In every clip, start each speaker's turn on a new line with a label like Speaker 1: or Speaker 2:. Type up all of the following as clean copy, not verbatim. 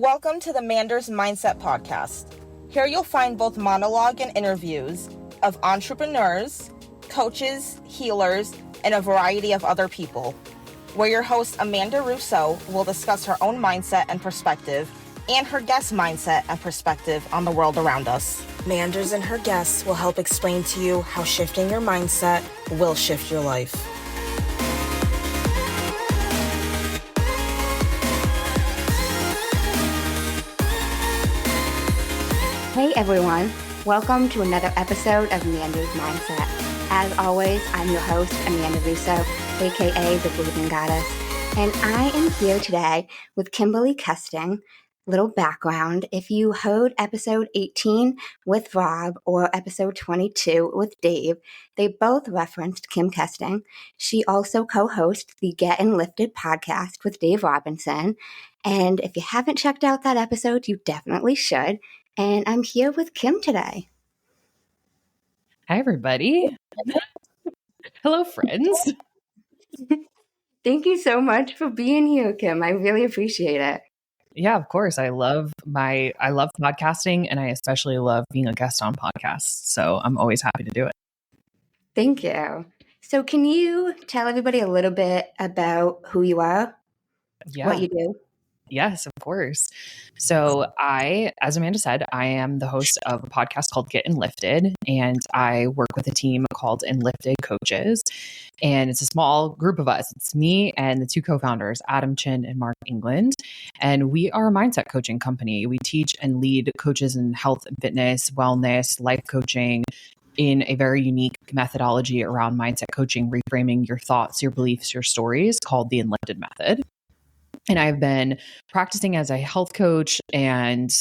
Speaker 1: Welcome to the Manders Mindset Podcast. Here you'll find both monologue and interviews of entrepreneurs, coaches, healers, and a variety of other people, where your host Amanda Russo will discuss her own mindset and perspective and her guest's mindset and perspective on the world around us. Manders and her guests will help explain to you how shifting your mindset will shift your life.
Speaker 2: Hey everyone, welcome to another episode of Amanda's Mindset. As always, I'm your host, Amanda Russo, aka the Breathing Goddess, and I am here today with Kimberly Kesting. Little background, if you heard episode 18 with Rob or episode 22 with Dave, they both referenced Kim Kesting. She also co-hosts the Get Enlifted podcast with Dave Robinson, and if you haven't checked out that episode, you definitely should. And I'm here with Kim today.
Speaker 3: Hi, everybody. Hello, friends.
Speaker 2: Thank you so much for being here, Kim. I really appreciate it.
Speaker 3: Yeah, of course. I love podcasting, and I especially love being a guest on podcasts. So I'm always happy to do it.
Speaker 2: Thank you. So can you tell everybody a little bit about who you are?
Speaker 3: Yeah.
Speaker 2: What you do?
Speaker 3: Yes, of course. So as Amanda said, I am the host of a podcast called Get Enlifted, and I work with a team called Enlifted Coaches. And it's a small group of us. It's me and the two co-founders, Adam Chin and Mark England. And we are a mindset coaching company. We teach and lead coaches in health and fitness, wellness, life coaching, in a very unique methodology around mindset coaching, reframing your thoughts, your beliefs, your stories, called the Enlifted Method. And I've been practicing as a health coach and,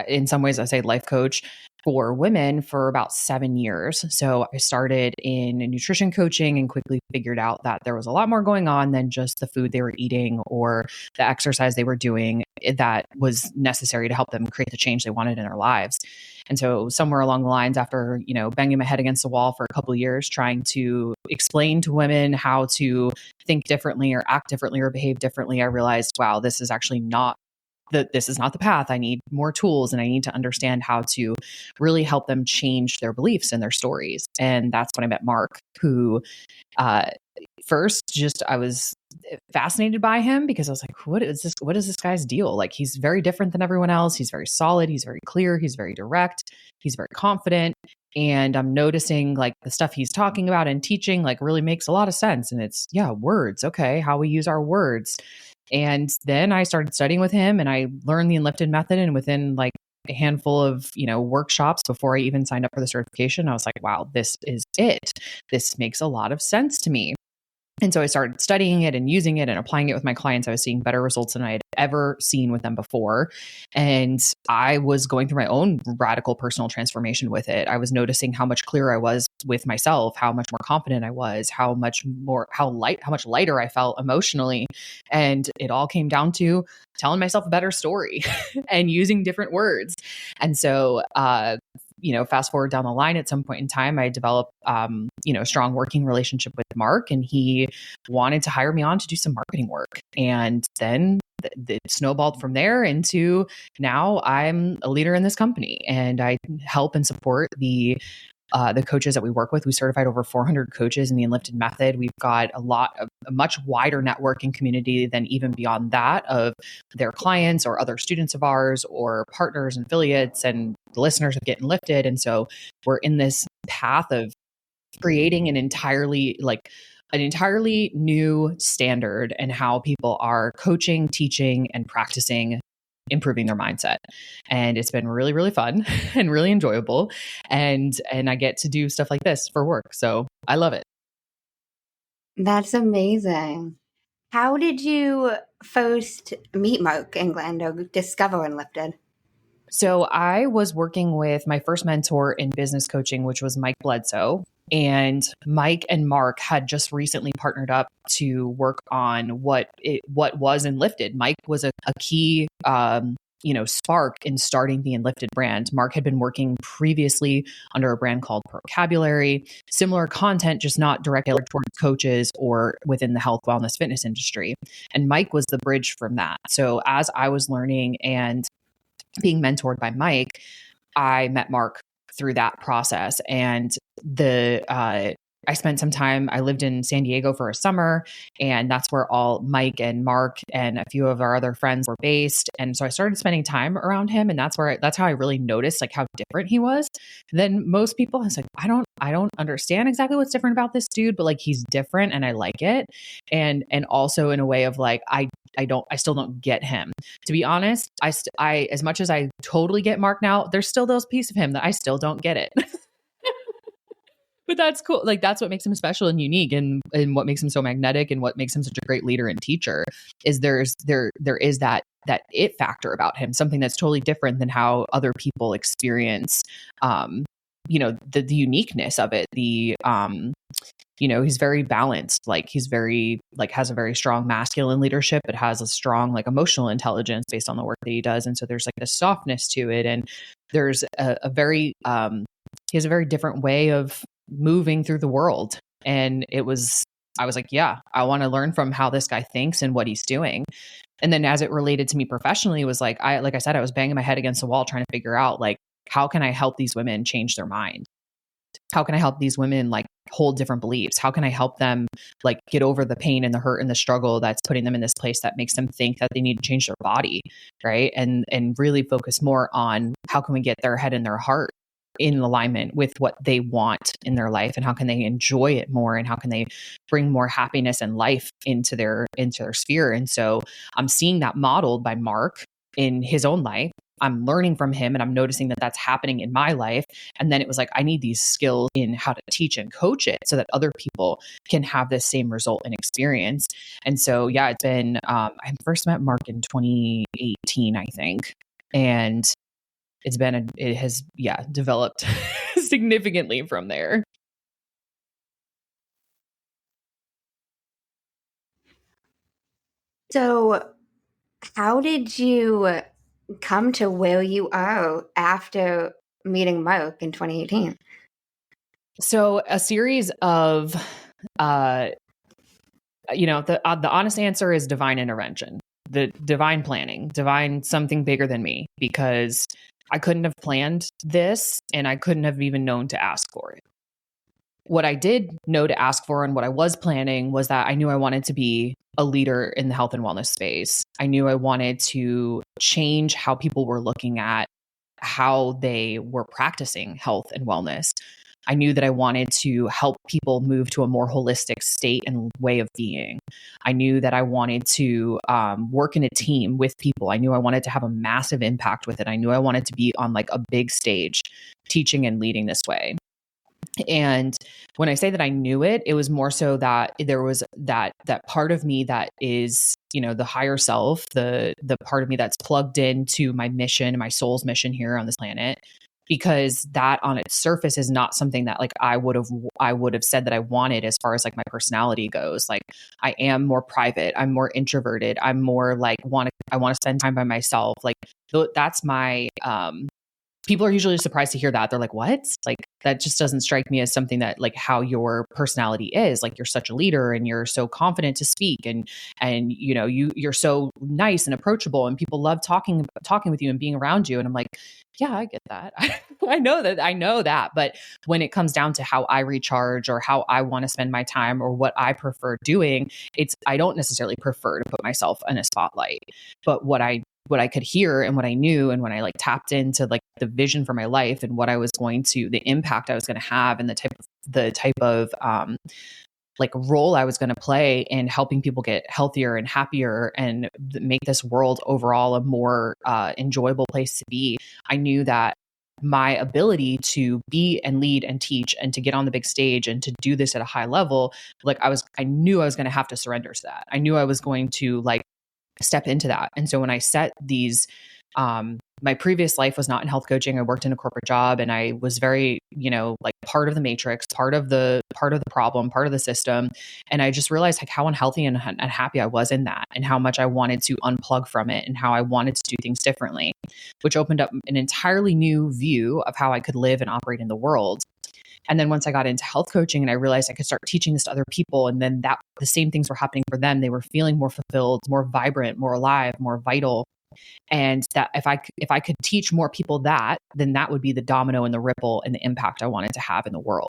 Speaker 3: in some ways I say life coach for women for about 7 years. So I started in nutrition coaching and quickly figured out that there was a lot more going on than just the food they were eating or the exercise they were doing that was necessary to help them create the change they wanted in their lives. And so somewhere along the lines, after, banging my head against the wall for a couple of years, trying to explain to women how to think differently or act differently or behave differently, I realized, wow, this is actually not the path. I need more tools, and I need to understand how to really help them change their beliefs and their stories. And that's when I met Mark, who first I was fascinated by him because I was like, what is this guy's deal? Like, he's very different than everyone else. He's very solid. He's very clear. He's very direct. He's very confident. And I'm noticing like the stuff he's talking about and teaching like really makes a lot of sense. And it's, words. Okay. How we use our words. And then I started studying with him and I learned the Enlifted Method. And within like a handful of, workshops before I even signed up for the certification, I was like, wow, this is it. This makes a lot of sense to me. And so I started studying it and using it and applying it with my clients. I was seeing better results than I had ever seen with them before. And I was going through my own radical personal transformation with it. I was noticing how much clearer I was with myself, how much more confident I was, how much lighter I felt emotionally. And it all came down to telling myself a better story and using different words. And so, fast forward down the line, at some point in time, I developed, a strong working relationship with Mark, and he wanted to hire me on to do some marketing work. And then it snowballed from there into now I'm a leader in this company, and I help and support the coaches that we work with. We certified over 400 coaches in the Enlifted Method. We've got a much wider network and community than even beyond that of their clients or other students of ours or partners and affiliates and the listeners of Get Enlifted. And so we're in this path of creating an entirely new standard and how people are coaching, teaching, and practicing improving their mindset. And it's been really, really fun and really enjoyable. And I get to do stuff like this for work. So I love it.
Speaker 2: That's amazing. How did you first meet Mark England or discover Enlifted?
Speaker 3: So I was working with my first mentor in business coaching, which was Mike Bledsoe. And Mike and Mark had just recently partnered up to work on what was Enlifted. Mike was a key spark in starting the Enlifted brand. Mark had been working previously under a brand called Vocabulary, similar content, just not directly towards coaches or within the health, wellness, fitness industry. And Mike was the bridge from that. So as I was learning and being mentored by Mike, I met Mark through that process. And I spent some time, I lived in San Diego for a summer, and that's where all Mike and Mark and a few of our other friends were based. And so I started spending time around him, and that's how I really noticed like how different he was than most people. I was like, I don't understand exactly what's different about this dude, but like he's different and I like it. And also in a way of like, I still don't get him. To be honest, I as much as I totally get Mark now, there's still those pieces of him that I still don't get it. But that's cool. Like that's what makes him special and unique, and what makes him so magnetic, and what makes him such a great leader and teacher is there is that it factor about him, something that's totally different than how other people experience the uniqueness of it. He's very balanced. Like he's very has a very strong masculine leadership, but has a strong like emotional intelligence based on the work that he does. And so there's like a softness to it, and there's a very he has a very different way of moving through the world. And I was like, yeah, I want to learn from how this guy thinks and what he's doing. And then as it related to me professionally, it was like I said, I was banging my head against the wall trying to figure out like, how can I help these women change their mind? How can I help these women like hold different beliefs? How can I help them like get over the pain and the hurt and the struggle that's putting them in this place that makes them think that they need to change their body, right? And really focus more on how can we get their head and their heart in alignment with what they want in their life, and how can they enjoy it more, and how can they bring more happiness and life into their sphere. And so I'm seeing that modeled by Mark in his own life. I'm learning from him, and I'm noticing that that's happening in my life. And then it was like, I need these skills in how to teach and coach it so that other people can have this same result and experience. And so, yeah, it's been, I first met Mark in 2018, I think. And it has developed significantly from there.
Speaker 2: So how did you come to where you are after meeting Mark in 2018?
Speaker 3: So a series of, the honest answer is divine intervention, the divine planning, divine something bigger than me, because I couldn't have planned this, and I couldn't have even known to ask for it. What I did know to ask for, and what I was planning, was that I knew I wanted to be a leader in the health and wellness space. I knew I wanted to change how people were looking at how they were practicing health and wellness. I knew that I wanted to help people move to a more holistic state and way of being. I knew that I wanted to work in a team with people. I knew I wanted to have a massive impact with it. I knew I wanted to be on like a big stage teaching and leading this way. And when I say that I knew it, it was more so that there was that part of me that is, the higher self, the part of me that's plugged into my mission, my soul's mission here on this planet. Because that on its surface is not something that like I would have said that I wanted as far as like my personality goes. Like I am more private, I'm more introverted, I'm more like I want to spend time by myself. Like that's my people are usually surprised to hear that. They're like, what? Like that just doesn't strike me as something that like how your personality is. Like you're such a leader, and you're so confident to speak, and you're so nice and approachable, and people love talking with you and being around you. And I'm like, yeah, I get that. I know that. But when it comes down to how I recharge, or how I want to spend my time, or what I prefer doing, I don't necessarily prefer to put myself in a spotlight. But what I could hear, and what I knew, and when I like tapped into like the vision for my life, and what I was going to, the impact I was going to have, and the type of like role I was going to play in helping people get healthier and happier and make this world overall a more enjoyable place to be. I knew that my ability to be and lead and teach and to get on the big stage and to do this at a high level, like I knew I was going to have to surrender to that. I knew I was going to like step into that. And so when I set these My previous life was not in health coaching. I worked in a corporate job and I was very, like part of the matrix, part of the problem, part of the system. And I just realized like how unhealthy and unhappy I was in that, and how much I wanted to unplug from it, and how I wanted to do things differently, which opened up an entirely new view of how I could live and operate in the world. And then once I got into health coaching and I realized I could start teaching this to other people, and then that the same things were happening for them. They were feeling more fulfilled, more vibrant, more alive, more vital. And that if I could teach more people that, then that would be the domino and the ripple and the impact I wanted to have in the world.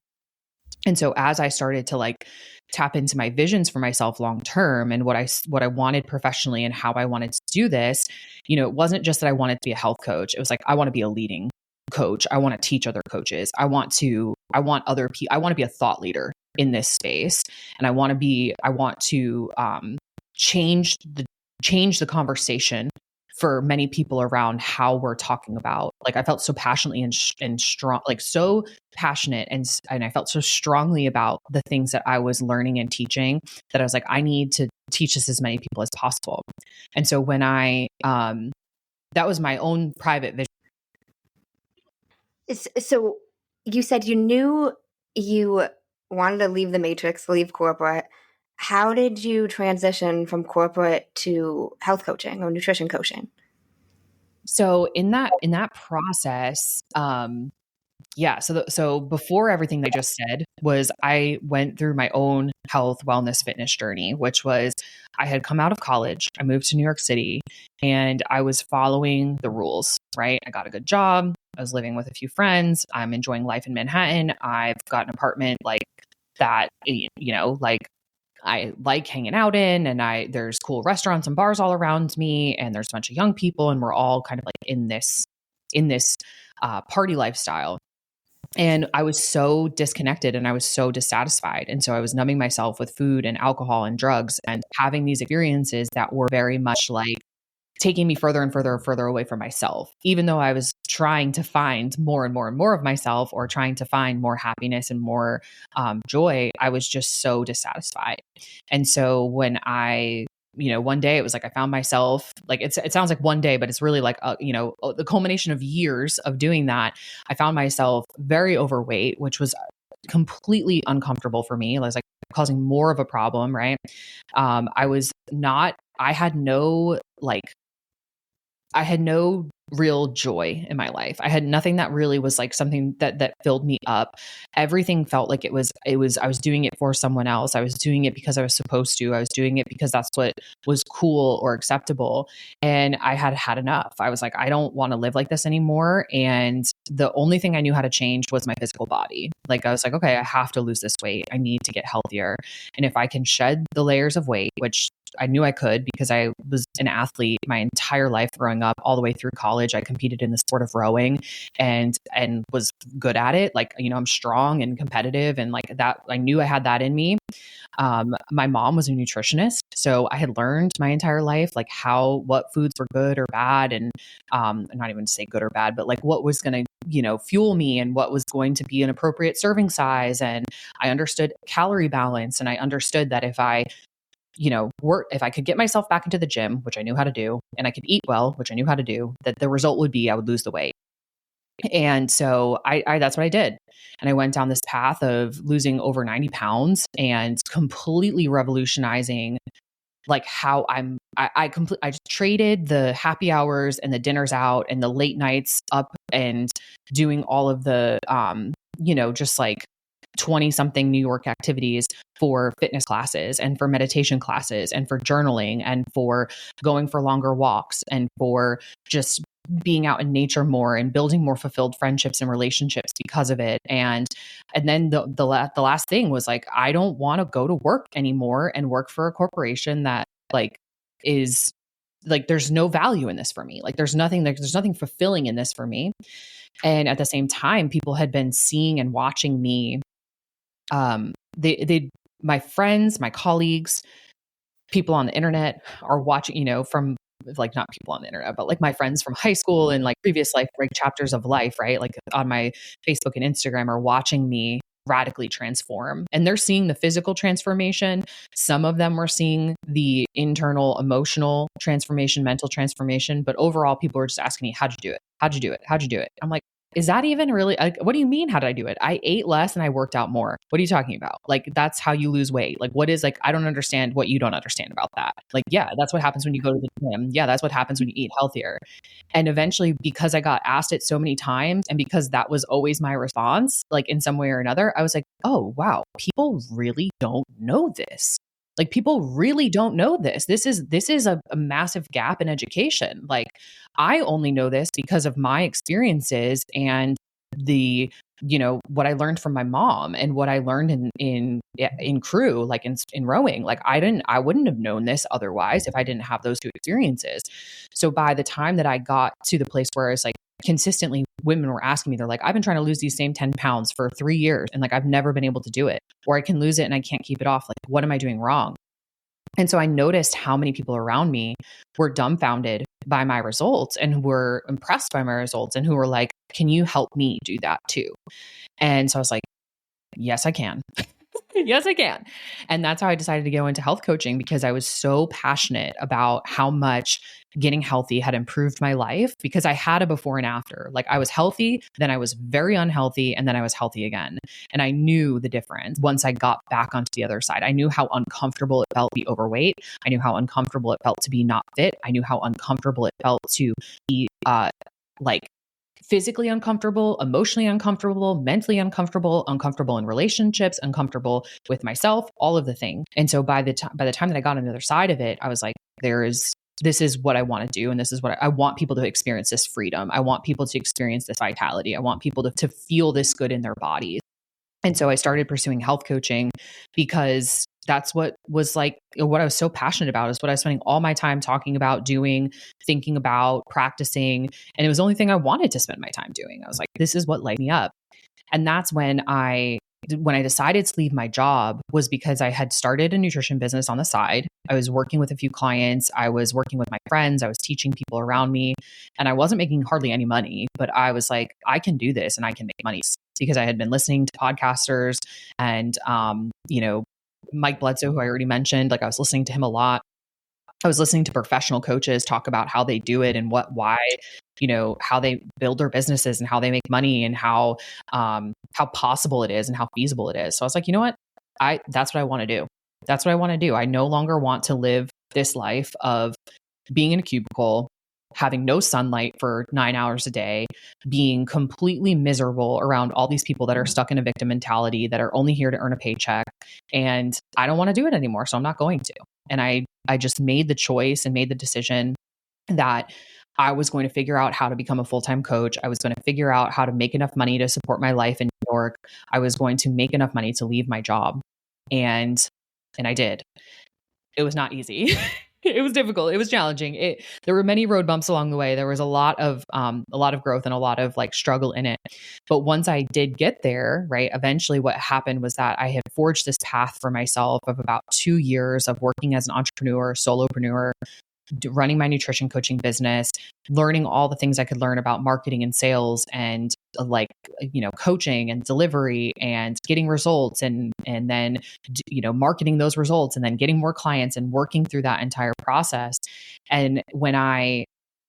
Speaker 3: And so as I started to like tap into my visions for myself long term and what I wanted professionally and how I wanted to do this, it wasn't just that I wanted to be a health coach. It was like I want to be a leading coach. I want to teach other coaches. I want to be a thought leader in this space. And I want to change the conversation for many people around how we're talking about. Like I felt so passionately and strong, like so passionate and I felt so strongly about the things that I was learning and teaching that I was like, I need to teach this as many people as possible. And so when that was my own private vision.
Speaker 2: So you said you knew you wanted to leave the matrix, leave corporate. How did you transition from corporate to health coaching or nutrition coaching?
Speaker 3: So in that process, so before everything I just said was I went through my own health, wellness, fitness journey, which was I had come out of college, I moved to New York City, and I was following the rules, right? I got a good job. I was living with a few friends. I'm enjoying life in Manhattan. I've got an apartment like that, like I like hanging out in, and there's cool restaurants and bars all around me, and there's a bunch of young people, and we're all kind of like in this party lifestyle. And I was so disconnected and I was so dissatisfied. And so I was numbing myself with food and alcohol and drugs and having these experiences that were very much like taking me further and further and further away from myself, even though I was trying to find more and more and more of myself, or trying to find more happiness and more joy. I was just so dissatisfied. And so when one day it was like I found myself, like it sounds like one day, but it's really like the culmination of years of doing that. I found myself very overweight, which was completely uncomfortable for me. It was like causing more of a problem, right? I had no real joy in my life. I had nothing that really was like something that filled me up. Everything felt like I was doing it for someone else. I was doing it because I was supposed to. I was doing it because that's what was cool or acceptable. And I had had enough. I was like, I don't want to live like this anymore. And the only thing I knew how to change was my physical body. Like I was like, okay, I have to lose this weight. I need to get healthier. And if I can shed the layers of weight, which I knew I could because I was an athlete my entire life growing up, all the way through college. I competed in the sport of rowing and was good at it. Like, I'm strong and competitive and like that. I knew I had that in me. My mom was a nutritionist. So I had learned my entire life, like what foods were good or bad. And not even to say good or bad, but like what was going to, fuel me and what was going to be an appropriate serving size. And I understood calorie balance. And I understood that if I could get myself back into the gym, which I knew how to do, and I could eat well, which I knew how to do, that the result would be I would lose the weight. And so I that's what I did. And I went down this path of losing over 90 pounds and completely revolutionizing like how I just traded the happy hours and the dinners out and the late nights up and doing all of the, just like 20 something New York activities for fitness classes and for meditation classes and for journaling and for going for longer walks and for just being out in nature more and building more fulfilled friendships and relationships because of it. And then the last thing was like, I don't want to go to work anymore and work for a corporation that like is like, there's no value in this for me. Like there's nothing fulfilling in this for me. And at the same time, people had been seeing and watching me. My friends, my colleagues, people on the internet are watching, from like not people on the internet, but like my friends from high school and like previous life, like chapters of life, right? Like on my Facebook and Instagram are watching me radically transform. And they're seeing the physical transformation. Some of them were seeing the internal emotional transformation, mental transformation. But overall, people were just asking me, how'd you do it? How'd you do it? How'd you do it? I'm like, is that even really, like, what do you mean? How did I do it? I ate less and I worked out more. What are you talking about? Like, that's how you lose weight. Like, what is, like, I don't understand what you don't understand about that. Like, yeah, that's what happens when you go to the gym. Yeah, that's what happens when you eat healthier. And eventually, because I got asked it so many times and because that was always my response, like in some way or another, I was like, oh, wow, people really don't know this. Like, people really don't know this. This is a massive gap in education. Like, I only know this because of my experiences and the, what I learned from my mom and what I learned in crew, like in rowing. Like, I wouldn't have known this otherwise if I didn't have those two experiences. So by the time that I got to the place where it's like consistently women were asking me, they're like, I've been trying to lose these same 10 pounds for 3 years and like, I've never been able to do it, or I can lose it and I can't keep it off. Like, what am I doing wrong? And so I noticed how many people around me were dumbfounded by my results and were impressed by my results and who were like, can you help me do that too? And so I was like, yes, I can. Yes, I can. And that's how I decided to go into health coaching, because I was so passionate about how much getting healthy had improved my life, because I had a before and after. Like, I was healthy, then I was very unhealthy, and then I was healthy again. And I knew the difference once I got back onto the other side. I knew how uncomfortable it felt to be overweight. I knew how uncomfortable it felt to be not fit. I knew how uncomfortable it felt to be like physically uncomfortable, emotionally uncomfortable, mentally uncomfortable, uncomfortable in relationships, uncomfortable with myself, all of the things. And so by the time that I got on the other side of it, I was like, this is what I want to do. And this is what I want people to experience, this freedom. I want people to experience this vitality. I want people to feel this good in their bodies. And so I started pursuing health coaching because that's what was like, what I was so passionate about, is what I was spending all my time talking about, doing, thinking about, practicing. And it was the only thing I wanted to spend my time doing. I was like, this is what lights me up. And that's when I decided to leave my job, was because I had started a nutrition business on the side. I was working with a few clients. I was working with my friends. I was teaching people around me, and I wasn't making hardly any money, but I was like, I can do this and I can make money, because I had been listening to podcasters and, Mike Bledsoe, who I already mentioned, like, I was listening to him a lot. I was listening to professional coaches talk about how they do it and why, how they build their businesses and how they make money and how possible it is and how feasible it is. So I was like, you know what? That's what I want to do. That's what I want to do. I no longer want to live this life of being in a cubicle, having no sunlight for 9 hours a day, being completely miserable around all these people that are stuck in a victim mentality, that are only here to earn a paycheck. And I don't want to do it anymore. So I'm not going to. And I just made the choice and made the decision that I was going to figure out how to become a full-time coach. I was going to figure out how to make enough money to support my life in New York. I was going to make enough money to leave my job. And I did. It was not easy. It was difficult. It was challenging. There were many road bumps along the way. There was a lot of growth and a lot of like struggle in it. But once I did get there, right, eventually what happened was that I had forged this path for myself of about 2 years of working as an entrepreneur, solopreneur, running my nutrition coaching business, learning all the things I could learn about marketing and sales and coaching and delivery and getting results and then, marketing those results and then getting more clients and working through that entire process. And when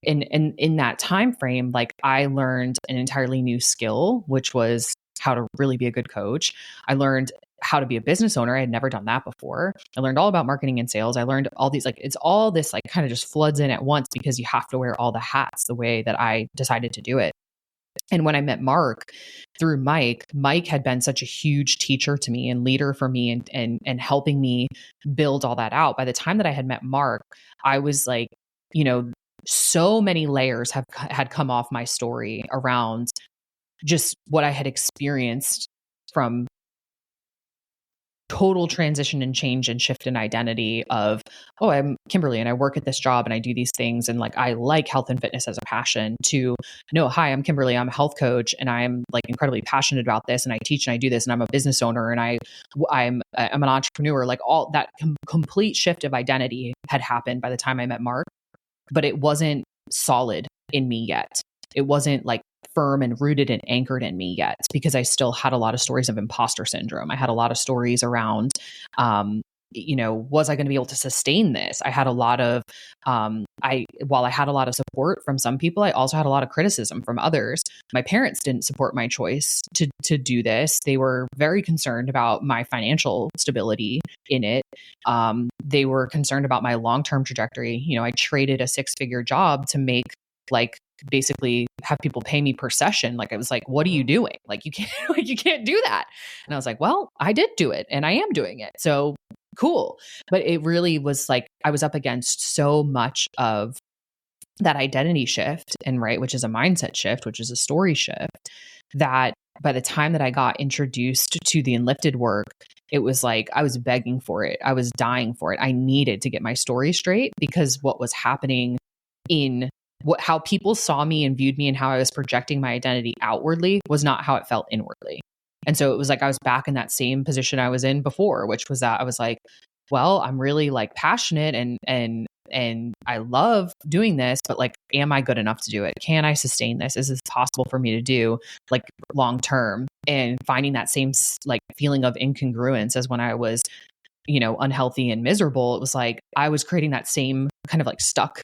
Speaker 3: in that time frame, like, I learned an entirely new skill, which was how to really be a good coach. I learned how to be a business owner. I had never done that before. I learned all about marketing and sales. I learned all these, it's all this kind of just floods in at once, because you have to wear all the hats the way that I decided to do it. And when I met Mark through Mike had been such a huge teacher to me and leader for me and helping me build all that out. By the time that I had met Mark, I was like, so many layers had come off my story around just what I had experienced from total transition and change and shift in identity of, oh, I'm Kimberly and I work at this job and I do these things and like I like health and fitness as a passion, to no, hi, I'm Kimberly, I'm a health coach and I'm like incredibly passionate about this and I teach and I do this and I'm a business owner and I'm an entrepreneur. Like, all that complete shift of identity had happened by the time I met Mark, but it wasn't solid in me yet. It wasn't like firm and rooted and anchored in me yet, because I still had a lot of stories of imposter syndrome. I had a lot of stories around, was I going to be able to sustain this? I had a lot of, while I had a lot of support from some people, I also had a lot of criticism from others. My parents didn't support my choice to do this. They were very concerned about my financial stability in it. They were concerned about my long-term trajectory. I traded a 6-figure job to make basically have people pay me per session. Like, I was like, what are you doing? Like, you can't, you can't do that. And I was like, well, I did do it and I am doing it. So cool. But it really was like, I was up against so much of that identity shift, and which is a mindset shift, which is a story shift, that by the time that I got introduced to the Enlifted work, it was like, I was begging for it. I was dying for it. I needed to get my story straight, because what was happening in how people saw me and viewed me and how I was projecting my identity outwardly was not how it felt inwardly. And so it was like I was back in that same position I was in before, which was that I was like, well, I'm really like passionate and I love doing this, but like, am I good enough to do it? Can I sustain this? Is this possible for me to do like long term? And finding that same like feeling of incongruence as when I was, unhealthy and miserable. It was like I was creating that same kind of like stuck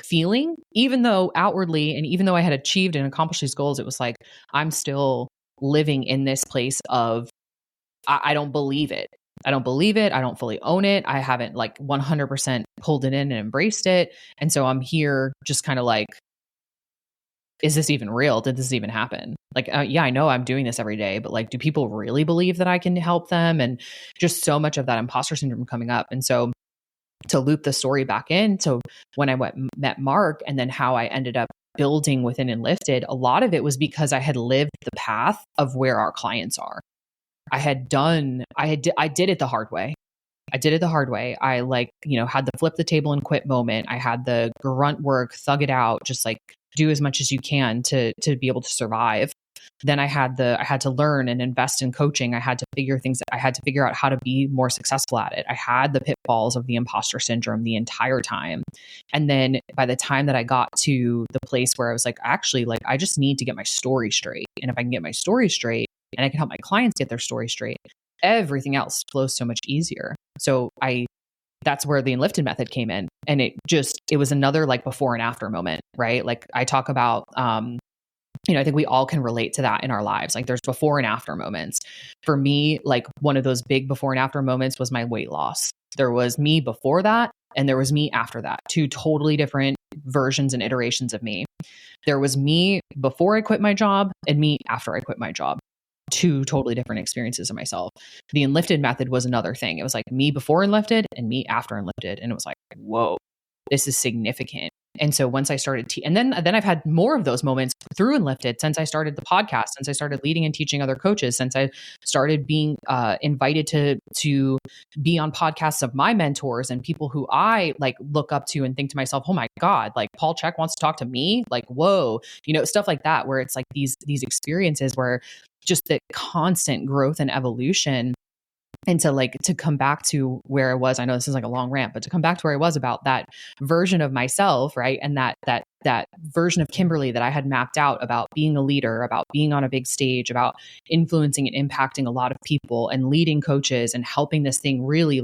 Speaker 3: feeling, even though outwardly, and even though I had achieved and accomplished these goals, it was like, I'm still living in this place of, I don't believe it. I don't believe it. I don't fully own it. I haven't like 100% pulled it in and embraced it. And so I'm here just kind of like, is this even real? Did this even happen? Like, yeah, I know I'm doing this every day, but like, do people really believe that I can help them? And just so much of that imposter syndrome coming up. And so to loop the story back in, so when I met Mark, and then how I ended up building within Enlifted, a lot of it was because I had lived the path of where our clients are. I did it the hard way. I did it the hard way. I had the flip the table and quit moment. I had the grunt work, thug it out, just like do as much as you can to be able to survive. Then I had to learn and invest in coaching. I had to figure out how to be more successful at it. I had the pitfalls of the imposter syndrome the entire time. And then by the time that I got to the place where I was like, actually, like, I just need to get my story straight. And if I can get my story straight and I can help my clients get their story straight, everything else flows so much easier. So that's where the Enlifted method came in. And it was another like before and after moment, right? Like I talk about, I think we all can relate to that in our lives. Like there's before and after moments. For me, like one of those big before and after moments was my weight loss. There was me before that, and there was me after that. 2 totally different versions and iterations of me. There was me before I quit my job and me after I quit my job. 2 totally different experiences of myself. The Enlifted method was another thing. It was like me before Enlifted and me after Enlifted. And it was like, whoa, this is significant. And so once I started, and then I've had more of those moments through Enlifted since I started the podcast, since I started leading and teaching other coaches, since I started being invited to be on podcasts of my mentors and people who I like look up to and think to myself, oh my God, like Paul Chek wants to talk to me, like, whoa, stuff like that, where it's like these experiences where just the constant growth and evolution. And to come back to where I was, I know this is like a long rant, but to come back to where I was about that version of myself, right? And that version of Kimberly that I had mapped out about being a leader, about being on a big stage, about influencing and impacting a lot of people and leading coaches and helping this thing really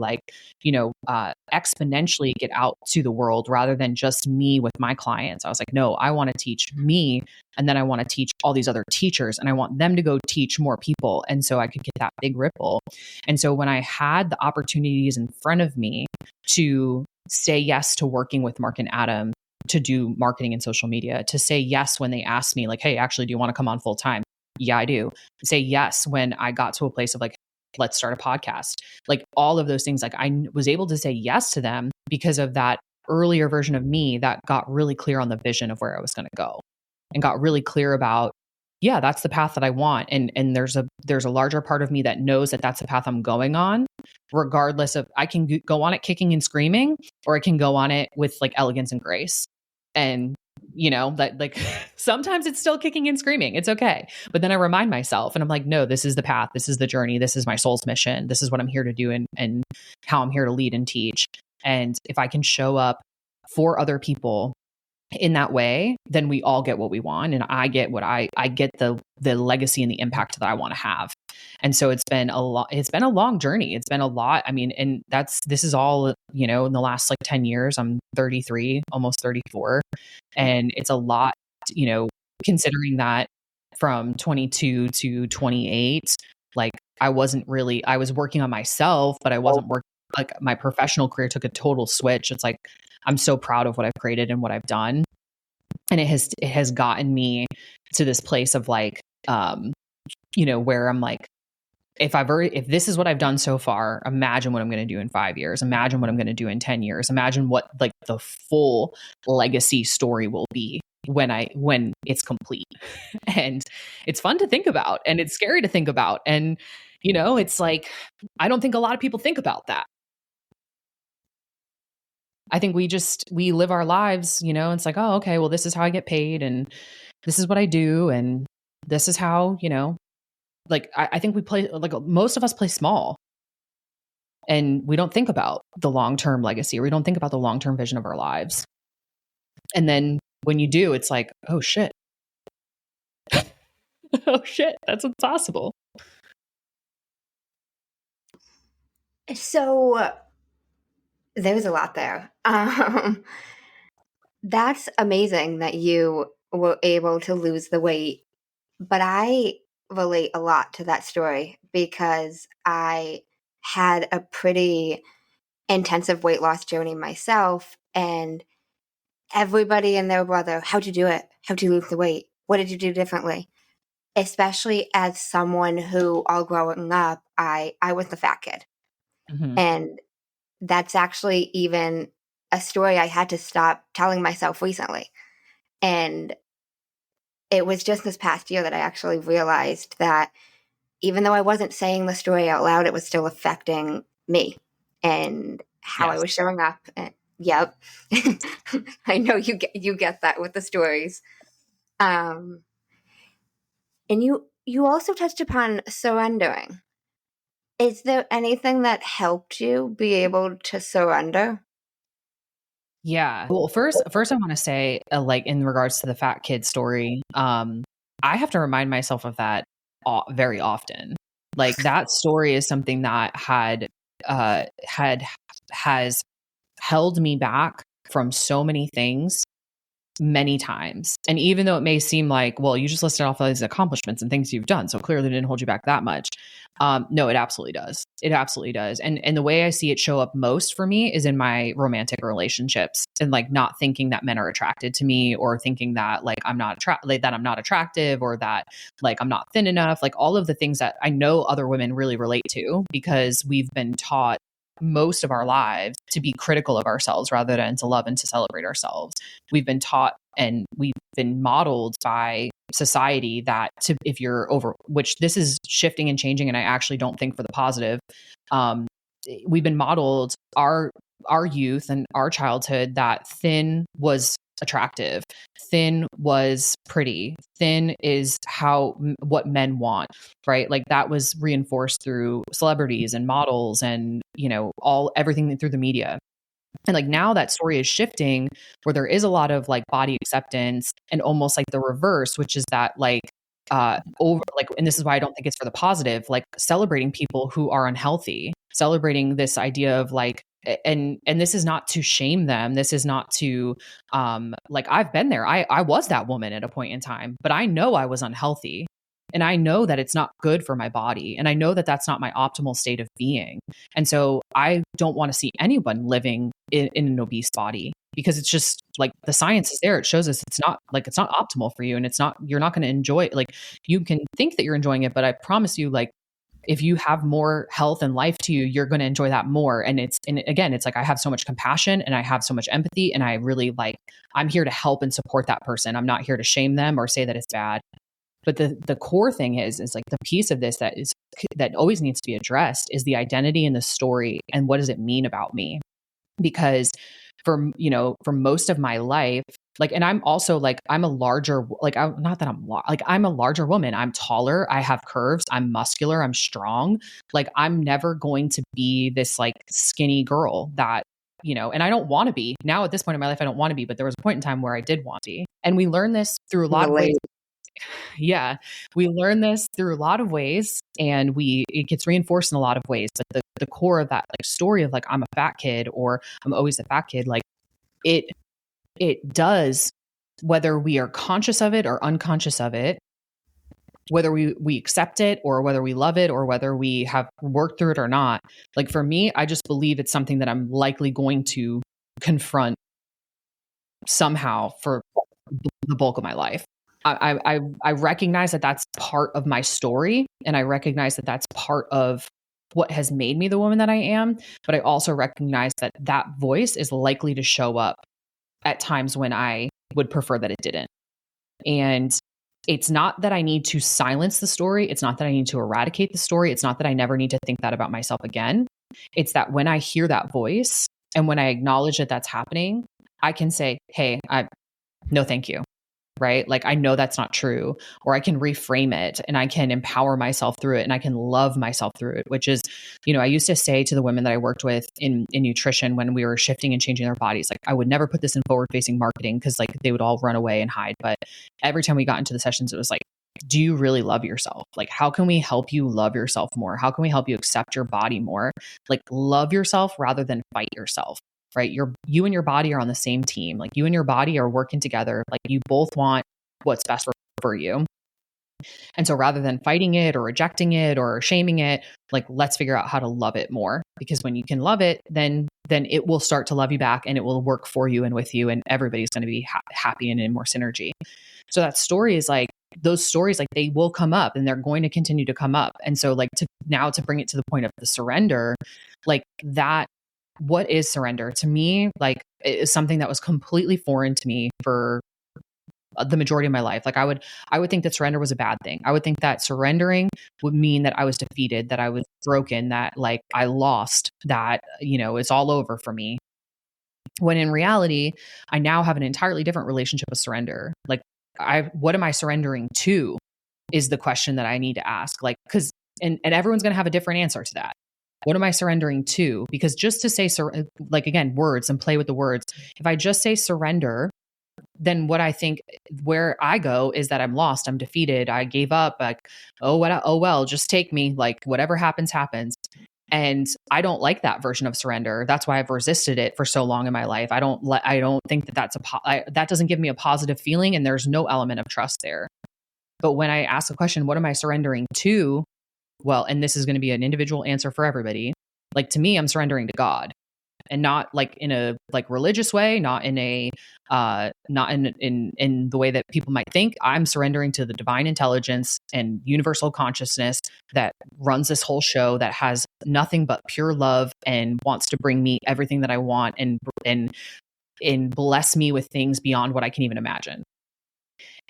Speaker 3: exponentially get out to the world rather than just me with my clients. I was like, no, I want to teach me. And then I want to teach all these other teachers and I want them to go teach more people. And so I could get that big ripple. And so when I had the opportunities in front of me to say yes to working with Mark and Adam, to do marketing and social media, to say yes when they asked me like, hey, actually, do you want to come on full time? Yeah, I do. Say yes when I got to a place of like, let's start a podcast. Like all of those things, like I was able to say yes to them because of that earlier version of me that got really clear on the vision of where I was going to go and got really clear about, yeah, that's the path that I want. And there's a larger part of me that knows that that's the path I'm going on, regardless of, I can go on it kicking and screaming, or I can go on it with like elegance and grace. And that like sometimes it's still kicking and screaming. It's okay. But then I remind myself and I'm like, no, this is the path. This is the journey. This is my soul's mission. This is what I'm here to do and how I'm here to lead and teach. And if I can show up for other people in that way, then we all get what we want. And I get what I get the legacy and the impact that I want to have. And so it's been a long journey. It's been a lot. I mean, and this is all, in the last like 10 years. I'm 33, almost 34. And it's a lot, considering that from 22 to 28, like I was working on myself, but I wasn't working, like my professional career took a total switch. It's like, I'm so proud of what I've created and what I've done. And it has gotten me to this place of like, where I'm like, if this is what I've done so far, imagine what I'm going to do in 5 years. Imagine what I'm going to do in 10 years. Imagine what like the full legacy story will be when it's complete. And it's fun to think about, and it's scary to think about. And, it's like, I don't think a lot of people think about that. I think we live our lives, it's like, oh, okay, well, this is how I get paid and this is what I do. And this is how, like, I think we play, like most of us play small, and we don't think about the long-term legacy, or we don't think about the long-term vision of our lives. And then when you do, it's like, oh shit. Oh shit, that's what's possible.
Speaker 2: So there's a lot there. That's amazing that you were able to lose the weight, but I relate a lot to that story because I had a pretty intensive weight loss journey myself, and everybody and their brother, how'd you do it? How'd you lose the weight? What did you do differently? Especially as someone who, all growing up, I was the fat kid.
Speaker 3: Mm-hmm.
Speaker 2: And that's actually even a story I had to stop telling myself recently. And it was just this past year that I actually realized that even though I wasn't saying the story out loud, it was still affecting me and how I was showing up. And, yep. I know you get that with the stories. And you also touched upon surrendering. Is there anything that helped you be able to surrender?
Speaker 3: Yeah. Well, first I want to say, like in regards to the fat kid story, I have to remind myself of that very often. Like that story is something that has held me back from so many things many times. And even though it may seem like, well, you just listed off all these accomplishments and things you've done, so clearly didn't hold you back that much. No, it absolutely does. It absolutely does. And the way I see it show up most for me is in my romantic relationships, and like not thinking that men are attracted to me, or thinking that like I'm not attractive, or that like I'm not thin enough, like all of the things that I know other women really relate to, because we've been taught most of our lives to be critical of ourselves rather than to love and to celebrate ourselves. We've been taught and we've been modeled by society that if you're over, which this is shifting and changing, and I actually don't think for the positive. We've been modeled our youth and our childhood that thin was attractive, thin was pretty, thin is what men want, right? Like that was reinforced through celebrities and models and everything through the media. And like now that story is shifting, where there is a lot of like body acceptance, and almost like the reverse, which is that like and this is why I don't think it's for the positive, like celebrating people who are unhealthy, celebrating this idea of like, and this is not to shame them. This is not to, like I've been there. I was that woman at a point in time, but I know I was unhealthy, and I know that it's not good for my body. And I know that that's not my optimal state of being. And so I don't want to see anyone living in an obese body, because it's just like the science is there. It shows us it's not optimal for you, and you're not going to enjoy it. Like you can think that you're enjoying it, but I promise you, like if you have more health and life to you, you're going to enjoy that more. And again, it's like, I have so much compassion and I have so much empathy, and I really like, I'm here to help and support that person. I'm not here to shame them or say that it's bad. But the core thing is like the piece of this that always needs to be addressed is the identity and the story, and what does it mean about me? Because for most of my life, like, and I'm also like, I'm a larger, like, I'm a larger woman. I'm taller. I have curves. I'm muscular. I'm strong. Like, I'm never going to be this like skinny girl that and I don't want to be now at this point in my life. I don't want to be, but there was a point in time where I did want to be. And we learn this through a lot of ways. Yeah. We learn this through a lot of ways, and it gets reinforced in a lot of ways. But the core of that like story of like, I'm a fat kid or I'm always a fat kid, like it does, whether we are conscious of it or unconscious of it, whether we accept it or whether we love it or whether we have worked through it or not. Like for me, I just believe it's something that I'm likely going to confront somehow for the bulk of my life. I recognize that that's part of my story, and I recognize that that's part of what has made me the woman that I am. But I also recognize that that voice is likely to show up at times when I would prefer that it didn't. And it's not that I need to silence the story. It's not that I need to eradicate the story. It's not that I never need to think that about myself again. It's that when I hear that voice and when I acknowledge that that's happening, I can say, hey, no, thank you. Right? Like, I know that's not true, or I can reframe it and I can empower myself through it and I can love myself through it, which is, I used to say to the women that I worked with in nutrition when we were shifting and changing their bodies, like I would never put this in forward facing marketing because like they would all run away and hide. But every time we got into the sessions, it was like, do you really love yourself? Like, how can we help you love yourself more? How can we help you accept your body more? Like, love yourself rather than fight yourself. Right? You and your body are on the same team. Like, you and your body are working together. Like, you both want what's best for you. And so rather than fighting it or rejecting it or shaming it, like, let's figure out how to love it more, because when you can love it, then it will start to love you back and it will work for you and with you, and everybody's going to be happy and in more synergy. So that story is like, those stories, like, they will come up and they're going to continue to come up. And so like to bring it to the point of the surrender, like that, what is surrender to me? Like, it is something that was completely foreign to me for the majority of my life. Like, I would think that surrender was a bad thing. I would think that surrendering would mean that I was defeated, that I was broken, that like I lost, that, it's all over for me. When in reality, I now have an entirely different relationship with surrender. Like, what am I surrendering to is the question that I need to ask. Like, and everyone's going to have a different answer to that. What am I surrendering to? Because just to say, like, again, words and play with the words, if I just say surrender, then what I think, where I go is that I'm lost, I'm defeated, I gave up, like, oh well, just take me, like, whatever happens, happens. And I don't like that version of surrender. That's why I've resisted it for so long in my life. I don't think that that doesn't give me a positive feeling, and there's no element of trust there. But when I ask the question, what am I surrendering to? Well, and this is going to be an individual answer for everybody. Like, to me, I'm surrendering to God, and not like in a like religious way, not in a not in the way that people might think. I'm surrendering to the divine intelligence and universal consciousness that runs this whole show, that has nothing but pure love and wants to bring me everything that I want and bless me with things beyond what I can even imagine.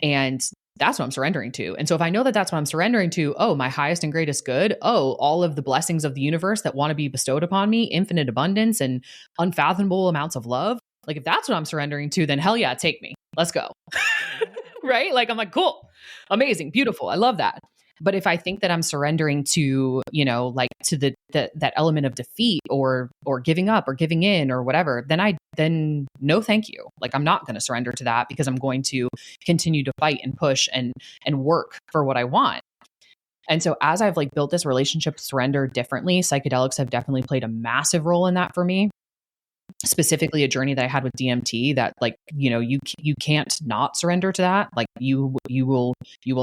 Speaker 3: And that's what I'm surrendering to. And so if I know that that's what I'm surrendering to, oh, my highest and greatest good, oh, all of the blessings of the universe that want to be bestowed upon me, infinite abundance and unfathomable amounts of love. Like, if that's what I'm surrendering to, then hell yeah, take me. Let's go. Right? Like, I'm like, cool, amazing, beautiful. I love that. But if I think that I'm surrendering to, like to that element of defeat or giving up or giving in or whatever, then no, thank you. Like, I'm not going to surrender to that, because I'm going to continue to fight and push and work for what I want. And so as I've like built this relationship with surrender differently, psychedelics have definitely played a massive role in that for me. Specifically, a journey that I had with DMT that, like, you can't not surrender to that. Like, you will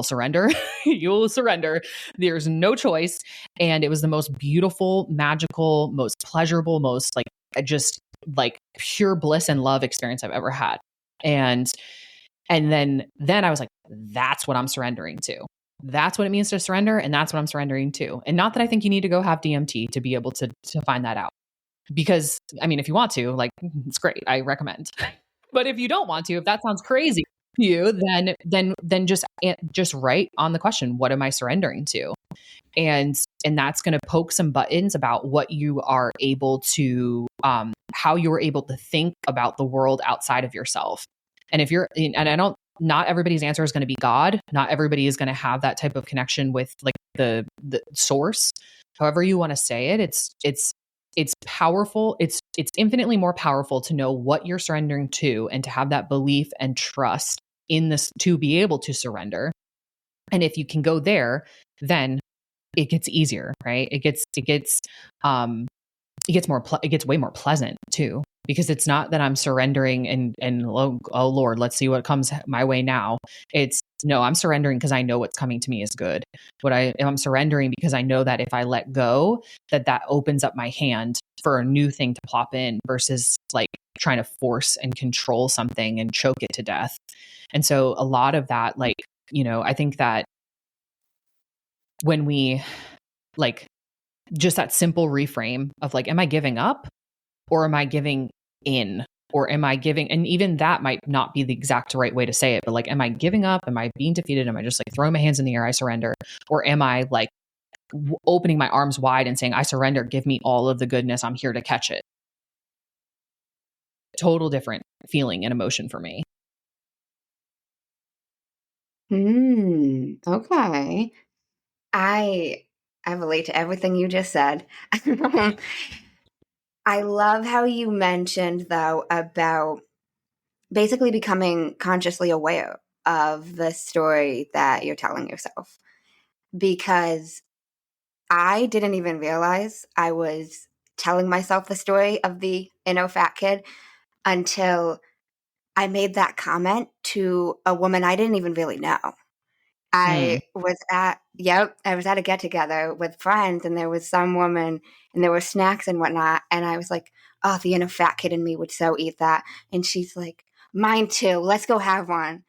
Speaker 3: surrender. You will surrender. There's no choice. And it was the most beautiful, magical, most pleasurable, most like just like pure bliss and love experience I've ever had. And then I was like, that's what I'm surrendering to. That's what it means to surrender. And that's what I'm surrendering to. And not that I think you need to go have DMT to be able to find that out. Because, I mean, if you want to, like, it's great. I recommend. But if you don't want to, if that sounds crazy to you, then just write on the question, what am I surrendering to? And that's going to poke some buttons about what you are able to, how you are able to think about the world outside of yourself. And not everybody's answer is going to be God. Not everybody is going to have that type of connection with like the source. However you want to say it, it's it's powerful. It's infinitely more powerful to know what you're surrendering to and to have that belief and trust in this to be able to surrender. And if you can go there, then it gets easier, right? It gets way more pleasant too, because it's not that I'm surrendering and oh Lord, let's see what comes my way now. It's no, I'm surrendering because I know what's coming to me is good. I'm surrendering because I know that if I let go, that opens up my hand for a new thing to plop in versus like trying to force and control something and choke it to death. And so a lot of that, like, I think that when we like just that simple reframe of like, am I giving up or am I giving in? Or am I giving, and even that might not be the exact right way to say it, but like, am I giving up? Am I being defeated? Am I just like throwing my hands in the air? I surrender. Or am I like opening my arms wide and saying, I surrender, give me all of the goodness. I'm here to catch it. Total different feeling and emotion for me.
Speaker 2: Okay. I relate to everything you just said. I love how you mentioned, though, about basically becoming consciously aware of the story that you're telling yourself. Because I didn't even realize I was telling myself the story of the fat kid until I made that comment to a woman I didn't even really know. I was at a get together with friends, and there was some woman and there were snacks and whatnot. And I was like, oh, the inner fat kid in me would so eat that. And she's like, mine too. Let's go have one.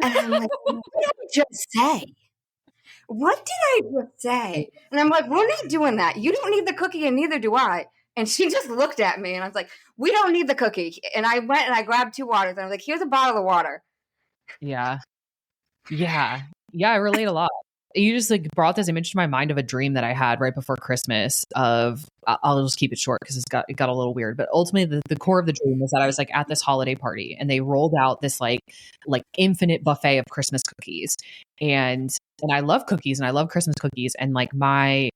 Speaker 2: And I'm like, what did I just say? What did I just say? And I'm like, we're not doing that. You don't need the cookie and neither do I. And she just looked at me and I was like, we don't need the cookie. And I went and I grabbed 2 waters and I was like, here's a bottle of water.
Speaker 3: Yeah. Yeah. Yeah. I relate a lot. You just like brought this image to my mind of a dream that I had right before Christmas I'll just keep it short because it got a little weird, but ultimately the core of the dream was that I was like at this holiday party and they rolled out this like infinite buffet of Christmas cookies. And I love cookies and I love Christmas cookies. And like my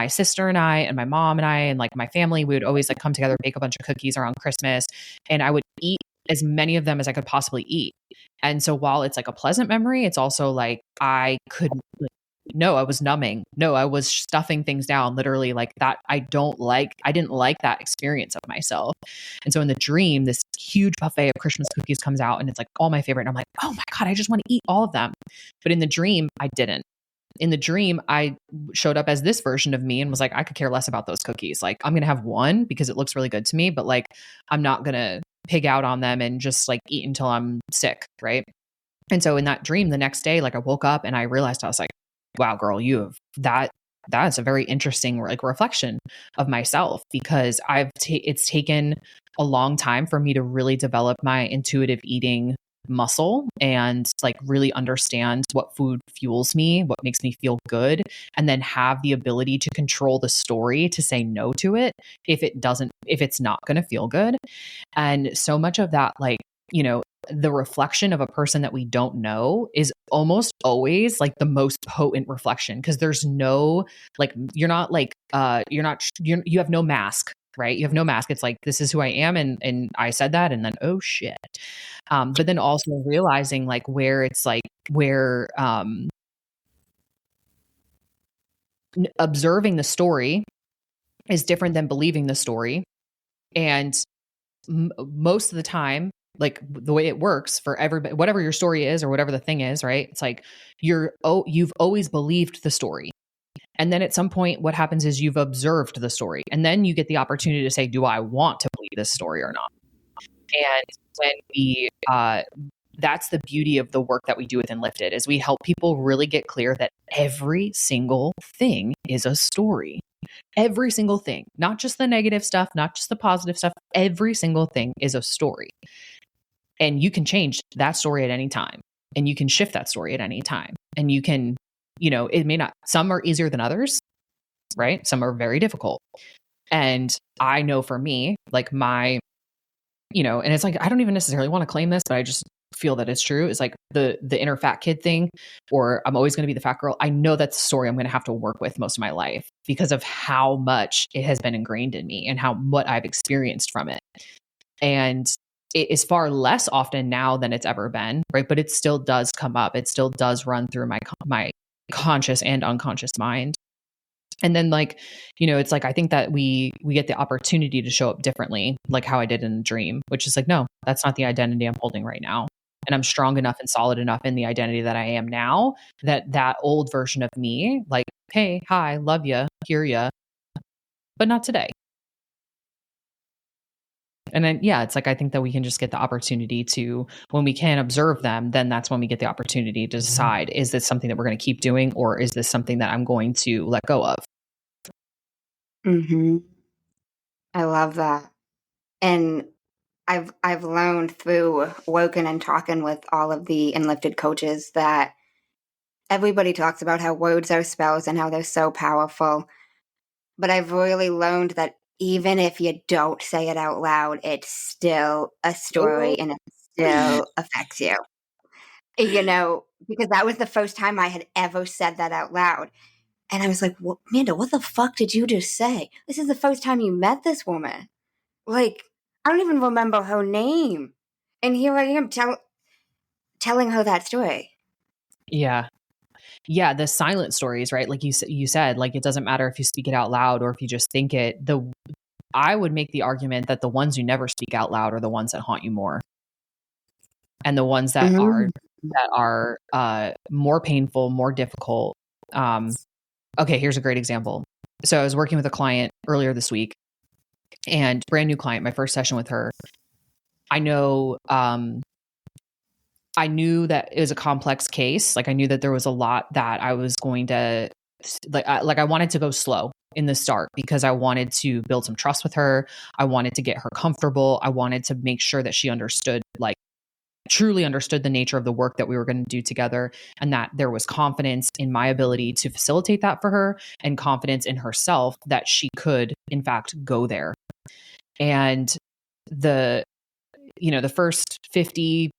Speaker 3: sister and I and my mom and I and like my family, we would always like come together, bake a bunch of cookies around Christmas. And I would eat as many of them as I could possibly eat. And so while it's like a pleasant memory, it's also like I couldn't, no, I was numbing. No, I was stuffing things down literally like that. I didn't like that experience of myself. And so in the dream, this huge buffet of Christmas cookies comes out and it's like all my favorite. And I'm like, oh my God, I just want to eat all of them. But in the dream, I didn't. In the dream, I showed up as this version of me and was like, I could care less about those cookies. Like, I'm going to have one because it looks really good to me, but like, I'm not going to pig out on them and just like eat until I'm sick. Right. And so in that dream, the next day, like I woke up and I realized I was like, wow, girl, you have that's a very interesting like reflection of myself because it's taken a long time for me to really develop my intuitive eating muscle and like really understand what food fuels me, what makes me feel good, and then have the ability to control the story to say no to it if it's not going to feel good. And so much of that, like, the reflection of a person that we don't know is almost always like the most potent reflection because there's no like you have no mask, right? You have no mask. It's like, this is who I am. And I said that. And then, oh shit. But then also realizing like where it's like, where, observing the story is different than believing the story. And most of the time, like the way it works for everybody, whatever your story is or whatever the thing is, right? It's like you've always believed the story. And then at some point, what happens is you've observed the story. And then you get the opportunity to say, do I want to believe this story or not? And when that's the beauty of the work that we do with Enlifted, is we help people really get clear that every single thing is a story. Every single thing, not just the negative stuff, not just the positive stuff, every single thing is a story. And you can change that story at any time. And you can shift that story at any time. And you can, it may not, some are easier than others, right? Some are very difficult. And I know for me, like and it's like, I don't even necessarily want to claim this, but feel that it's true is like the inner fat kid thing, or I'm always going to be the fat girl. I know that's a story I'm going to have to work with most of my life because of how much it has been ingrained in me and what I've experienced from it. And it is far less often now than it's ever been, right? But it still does come up. It still does run through my conscious and unconscious mind. And then like, it's like, I think that we get the opportunity to show up differently, like how I did in the dream, which is like, no, that's not the identity I'm holding right now. And I'm strong enough and solid enough in the identity that I am now, that old version of me, like, hey, hi, love you, hear you, but not today. And then, yeah, it's like, I think that we can just get the opportunity to, when we can observe them, then that's when we get the opportunity to decide, is this something that we're going to keep doing, or is this something that I'm going to let go of?
Speaker 2: Mm-hmm. I love that. And I've learned through working and talking with all of the Enlifted coaches that everybody talks about how words are spells and how they're so powerful. But I've really learned that even if you don't say it out loud, it's still a story and it still affects you. Because that was the first time I had ever said that out loud. And I was like, well, Amanda, what the fuck did you just say? This is the first time you met this woman. Like, I don't even remember her name. And here I am telling her that story.
Speaker 3: Yeah. Yeah. The silent stories, right? Like you said, like, it doesn't matter if you speak it out loud or if you just think it. I would make the argument that the ones you never speak out loud are the ones that haunt you more. And the ones that are more painful, more difficult. Okay, here's a great example. So I was working with a client earlier this week, and brand new client, my first session with her. I know, I knew that it was a complex case. Like, I knew that there was a lot that I was going to, I wanted to go slow in the start because I wanted to build some trust with her. I wanted to get her comfortable. I wanted to make sure that she understood, like, truly understood the nature of the work that we were going to do together, and that there was confidence in my ability to facilitate that for her, and confidence in herself that she could, in fact, go there. And the first 50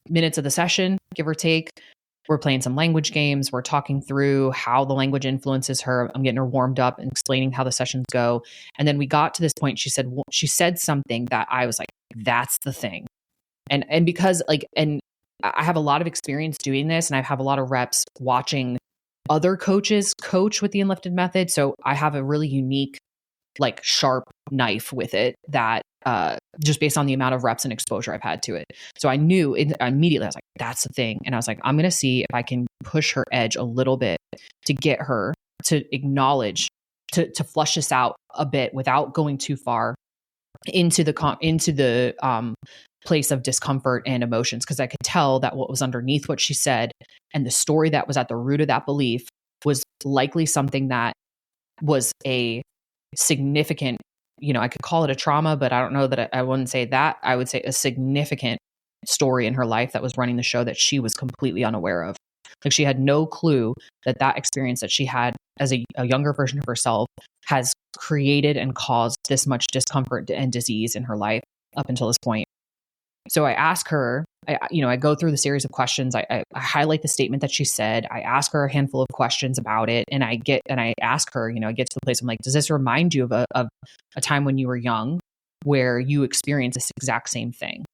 Speaker 3: minutes of the session, give or take, we're playing some language games. We're talking through how the language influences her. I'm getting her warmed up and explaining how the sessions go. And then we got to this point. She said something that I was like, that's the thing. And because and I have a lot of experience doing this, and I have a lot of reps watching other coaches coach with the Enlifted Method. So I have a really unique, like, sharp knife with it that just based on the amount of reps and exposure I've had to it. So I knew immediately, I was like, that's the thing. And I was like, I'm going to see if I can push her edge a little bit to get her to acknowledge, to flush this out a bit without going too far into the place of discomfort and emotions, because I could tell that what was underneath what she said and the story that was at the root of that belief was likely something that was a significant, I could call it a trauma, but I don't know that I wouldn't say that. I would say a significant story in her life that was running the show that she was completely unaware of. Like, she had no clue that experience that she had as a younger version of herself has created and caused this much discomfort and disease in her life up until this point. So I ask her, I go through the series of questions. I highlight the statement that she said. I ask her a handful of questions about it. And I ask her, I get to the place, I'm like, does this remind you of a time when you were young where you experienced this exact same thing?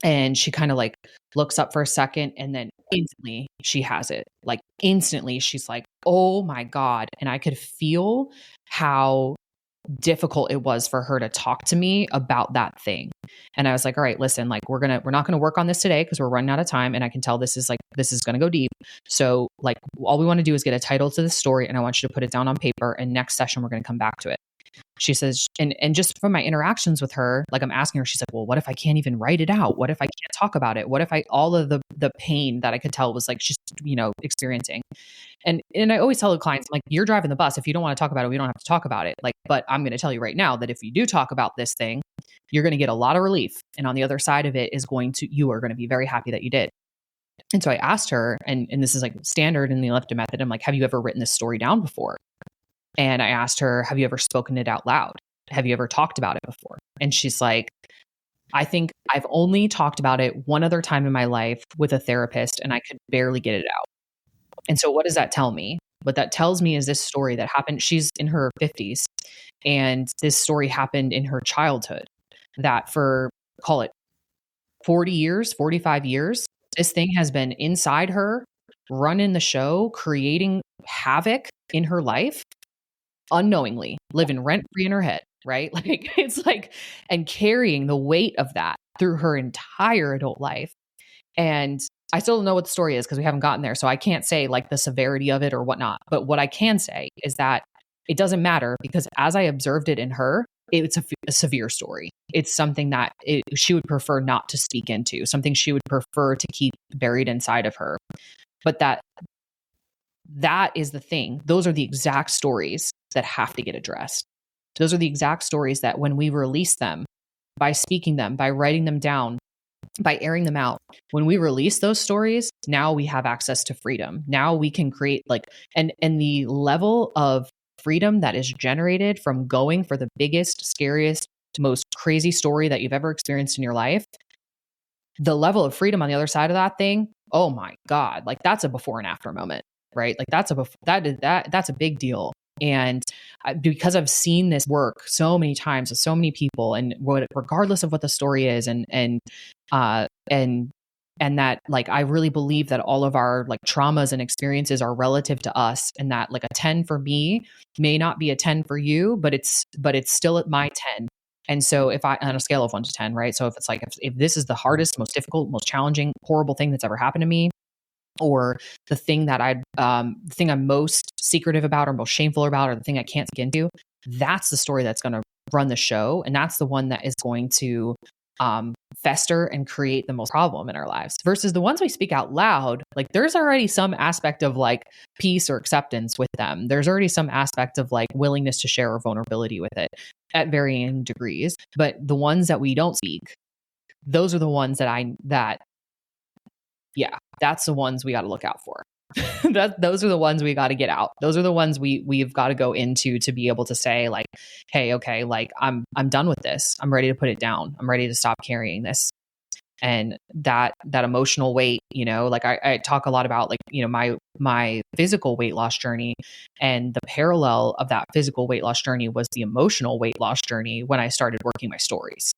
Speaker 3: And she kind of like looks up for a second, and then instantly she has it. Like, instantly she's like, oh my God. And I could feel how difficult it was for her to talk to me about that thing. And I was like, all right, listen, like, we're not going to work on this today because we're running out of time. And I can tell this is going to go deep. So, like, all we want to do is get a title to the story, and I want you to put it down on paper, and next session we're going to come back to it. She says, and just from my interactions with her, like, I'm asking her, she's like, well, what if I can't even write it out? What if I can't talk about it? What if all of the pain that I could tell was like, she's, experiencing. And I always tell the clients, like, you're driving the bus. If you don't want to talk about it, we don't have to talk about it. Like, but I'm going to tell you right now that if you do talk about this thing, you're going to get a lot of relief. And on the other side of it you are going to be very happy that you did. And so I asked her, and this is like standard in the Enlifted Method, I'm like, have you ever written this story down before? And I asked her, have you ever spoken it out loud? Have you ever talked about it before? And she's like, I think I've only talked about it one other time in my life with a therapist, and I could barely get it out. And so what does that tell me? What that tells me is this story that happened. She's in her 50s, and this story happened in her childhood, that for, call it 40 years, 45 years, this thing has been inside her, running the show, creating havoc in her life, unknowingly, living rent free in her head, right? Like, it's like, and carrying the weight of that through her entire adult life. And I still don't know what the story is because we haven't gotten there. So I can't say like the severity of it or whatnot. But what I can say is that it doesn't matter, because as I observed it in her, it's a severe story. It's something that she would prefer not to speak into, something she would prefer to keep buried inside of her. But that is the thing. Those are the exact stories that have to get addressed. Those are the exact stories that when we release them, by speaking them, by writing them down, by airing them out, when we release those stories, now we have access to freedom. Now we can create and the level of freedom that is generated from going for the biggest, scariest, most crazy story that you've ever experienced in your life. The level of freedom on the other side of that thing, oh my God, like that's a before and after moment, right? Like that's a big deal. And because I've seen this work so many times with so many people, and regardless of what the story is, and that, like, I really believe that all of our like traumas and experiences are relative to us, and that like a 10 for me may not be a 10 for you, but it's still at my 10. And so if I, on a scale of 1 to 10, right? So if it's like, if this is the hardest, most difficult, most challenging, horrible thing that's ever happened to me, or the thing that the thing I'm most secretive about or most shameful about, or the thing I can't get into, that's the story that's going to run the show. And that's the one that is going to fester and create the most problem in our lives, versus the ones we speak out loud. Like there's already some aspect of like peace or acceptance with them. There's already some aspect of like willingness to share or vulnerability with it at varying degrees. But the ones that we don't speak, those are the ones that's the ones we got to look out for. Those are the ones we got to get out. Those are the ones we've got to go into to be able to say like, hey, okay, like I'm done with this. I'm ready to put it down. I'm ready to stop carrying this. And that emotional weight, like I talk a lot about, like, my physical weight loss journey, and the parallel of that physical weight loss journey was the emotional weight loss journey when I started working my stories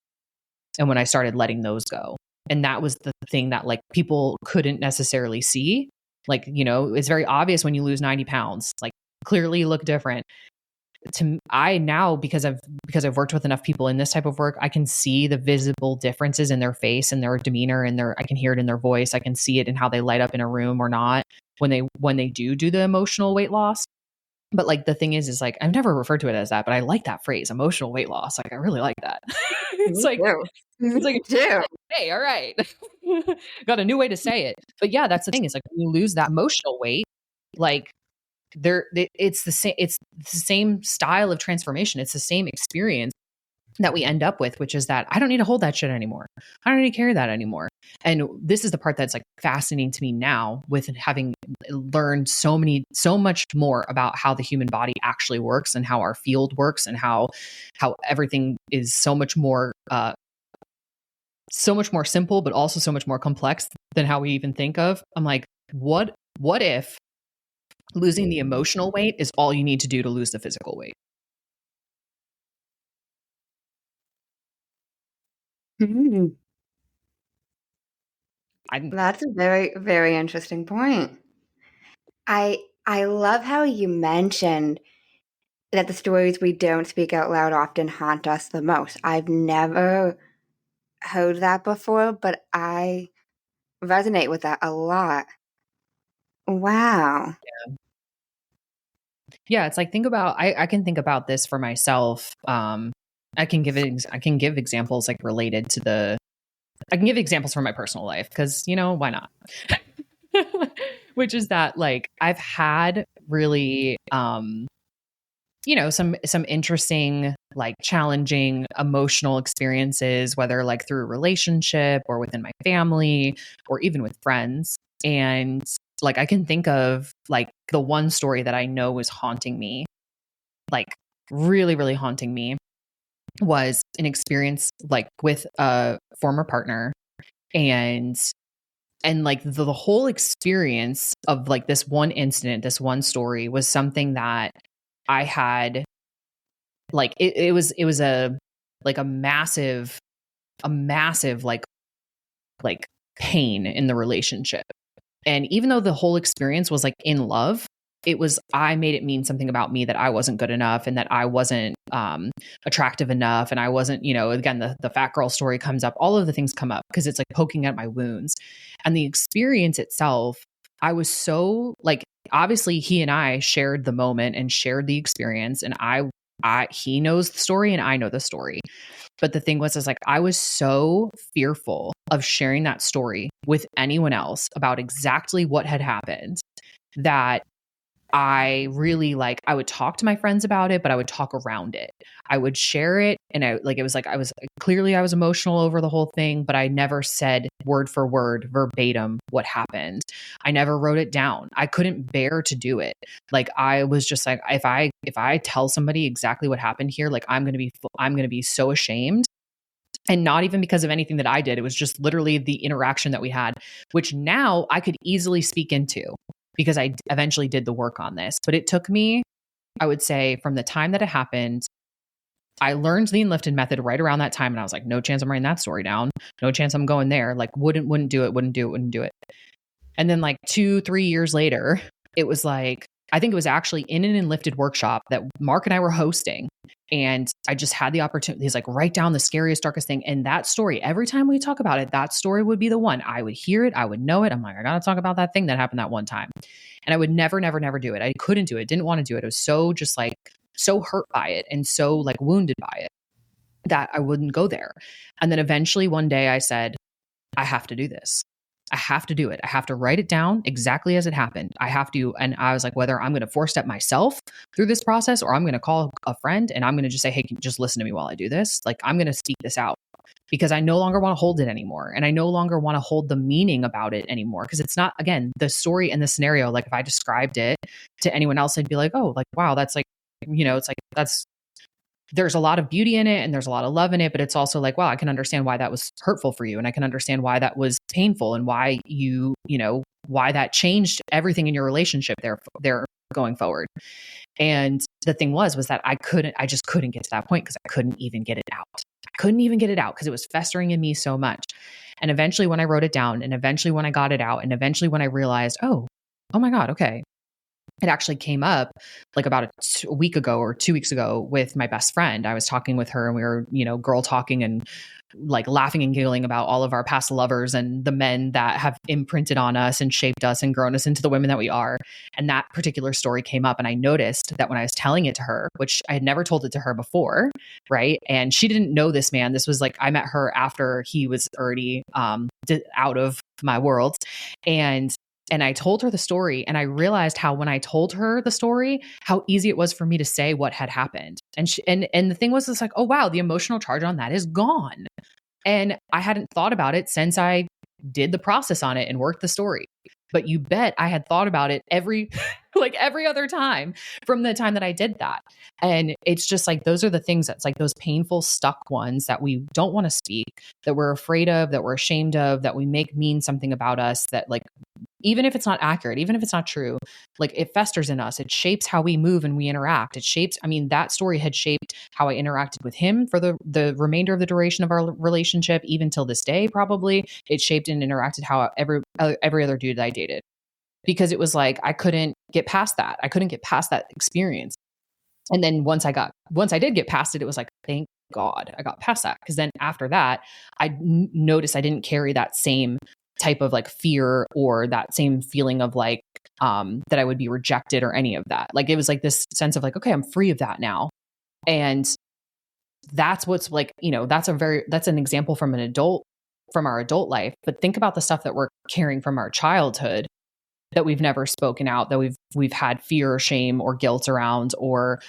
Speaker 3: and when I started letting those go. And that was the thing that like people couldn't necessarily see. Like, it's very obvious when you lose 90 pounds, like clearly you look different. I now, because I've worked with enough people in this type of work, I can see the visible differences in their face and their demeanor, and I can hear it in their voice. I can see it in how they light up in a room or not when they do the emotional weight loss. But like the thing is like, I've never referred to it as that, but I like that phrase, emotional weight loss. Like I really like that. It's like, it's like, hey, all right. Got a new way to say it. But yeah, that's the thing. It's like when you lose that emotional weight, like it's the same style of transformation. It's the same experience that we end up with, which is that I don't need to hold that shit anymore. I don't need to carry that anymore. And this is the part that's like fascinating to me now, with having learned so much more about how the human body actually works and how our field works and how everything is so much more simple, but also so much more complex than how we even think of. I'm like, what if losing the emotional weight is all you need to do to lose the physical weight?
Speaker 2: Mm-hmm. That's a very, very interesting point. I love how you mentioned that the stories we don't speak out loud often haunt us the most. I've never heard that before, but I resonate with that a lot. Wow.
Speaker 3: Yeah, it's like, think about, I can think about this for myself. I can give examples like related to I can give examples from my personal life because, why not? Which is that, like, I've had really, some interesting, like, challenging emotional experiences, whether like through a relationship or within my family or even with friends. And like, I can think of like the one story that I know is haunting me, like really, really haunting me. was an experience like with a former partner, and like the whole experience of like this one incident, this one story was something that I had like, it was a like a massive like pain in the relationship. And even though the whole experience was like in love, I made it mean something about me, that I wasn't good enough and that I wasn't attractive enough. And I wasn't, again, the fat girl story comes up, all of the things come up because it's like poking at my wounds. And the experience itself, I was so like, obviously he and I shared the moment and shared the experience, and he knows the story and I know the story. But the thing was like, I was so fearful of sharing that story with anyone else about exactly what had happened, that I really I would talk to my friends about it, but I would talk around it. I would share it. And I was emotional over the whole thing, but I never said word for word, verbatim what happened. I never wrote it down. I couldn't bear to do it. Like, I was just like, if I tell somebody exactly what happened here, like I'm going to be so ashamed. And not even because of anything that I did. It was just literally the interaction that we had, which now I could easily speak into, because I eventually did the work on this. But it took me, I would say, from the time that it happened, I learned the Enlifted Method right around that time. And I was like, no chance I'm writing that story down. No chance I'm going there. Like, wouldn't do it. And then like 2-3 years later, it was like, I think it was actually in an Enlifted workshop that Mark and I were hosting. And I just had the opportunity. He's like, write down the scariest, darkest thing. And that story, every time we talk about it, that story would be the one. I would hear it. I would know it. I'm like, I got to talk about that thing that happened that one time. And I would never do it. I couldn't do it. Didn't want to do it. I was so just like, so hurt by it and so like wounded by it that I wouldn't go there. And then eventually one day I said, I have to do this. I have to do it. I have to write it down exactly as it happened. I have to. And I was like, whether I'm going to 4-step myself through this process, or I'm going to call a friend and I'm going to just say, hey, just listen to me while I do this. Like, I'm going to speak this out, because I no longer want to hold it anymore. And I no longer want to hold the meaning about it anymore. Because it's not, again, the story and the scenario. Like, if I described it to anyone else, I'd be like, oh, like, wow, that's like, it's like, there's a lot of beauty in it and there's a lot of love in it, but it's also like, wow, I can understand why that was hurtful for you. And I can understand why that was painful and why why that changed everything in your relationship there going forward. And the thing was that I just couldn't get to that point, because I couldn't even get it out. Because it was festering in me so much. And eventually when I wrote it down, and eventually when I got it out, and eventually when I realized, oh my God, okay. It actually came up like about a week ago or 2 weeks ago with my best friend. I was talking with her and we were, girl talking and like laughing and giggling about all of our past lovers and the men that have imprinted on us and shaped us and grown us into the women that we are. And that particular story came up, and I noticed that when I was telling it to her, which I had never told it to her before, right? And she didn't know this man. This was like, I met her after he was already out of my world. And I told her the story, and I realized how, when I told her the story, how easy it was for me to say what had happened. And the thing was, it's like, oh wow, the emotional charge on that is gone. And I hadn't thought about it since I did the process on it and worked the story. But you bet I had thought about it every other time from the time that I did that. And it's just like, those are the things that's like those painful, stuck ones that we don't want to speak, that we're afraid of, that we're ashamed of, that we make mean something about us, that like, even if it's not accurate, even if it's not true, like it festers in us. It shapes how we move and we interact. That story had shaped how I interacted with him for the remainder of the duration of our relationship, even till this day, probably. It shaped and interacted how every other dude I dated, because it was like, I couldn't get past that. I couldn't get past that experience. And then once I did get past it, it was like, thank God I got past that. Because then after that, I noticed I didn't carry that same type of like fear or that same feeling of like that I would be rejected or any of that. Like, it was like this sense of like, okay, I'm free of that now. And that's what's like, that's an example from our adult life. But think about the stuff that we're carrying from our childhood that we've never spoken out, that we've had fear or shame or guilt around, or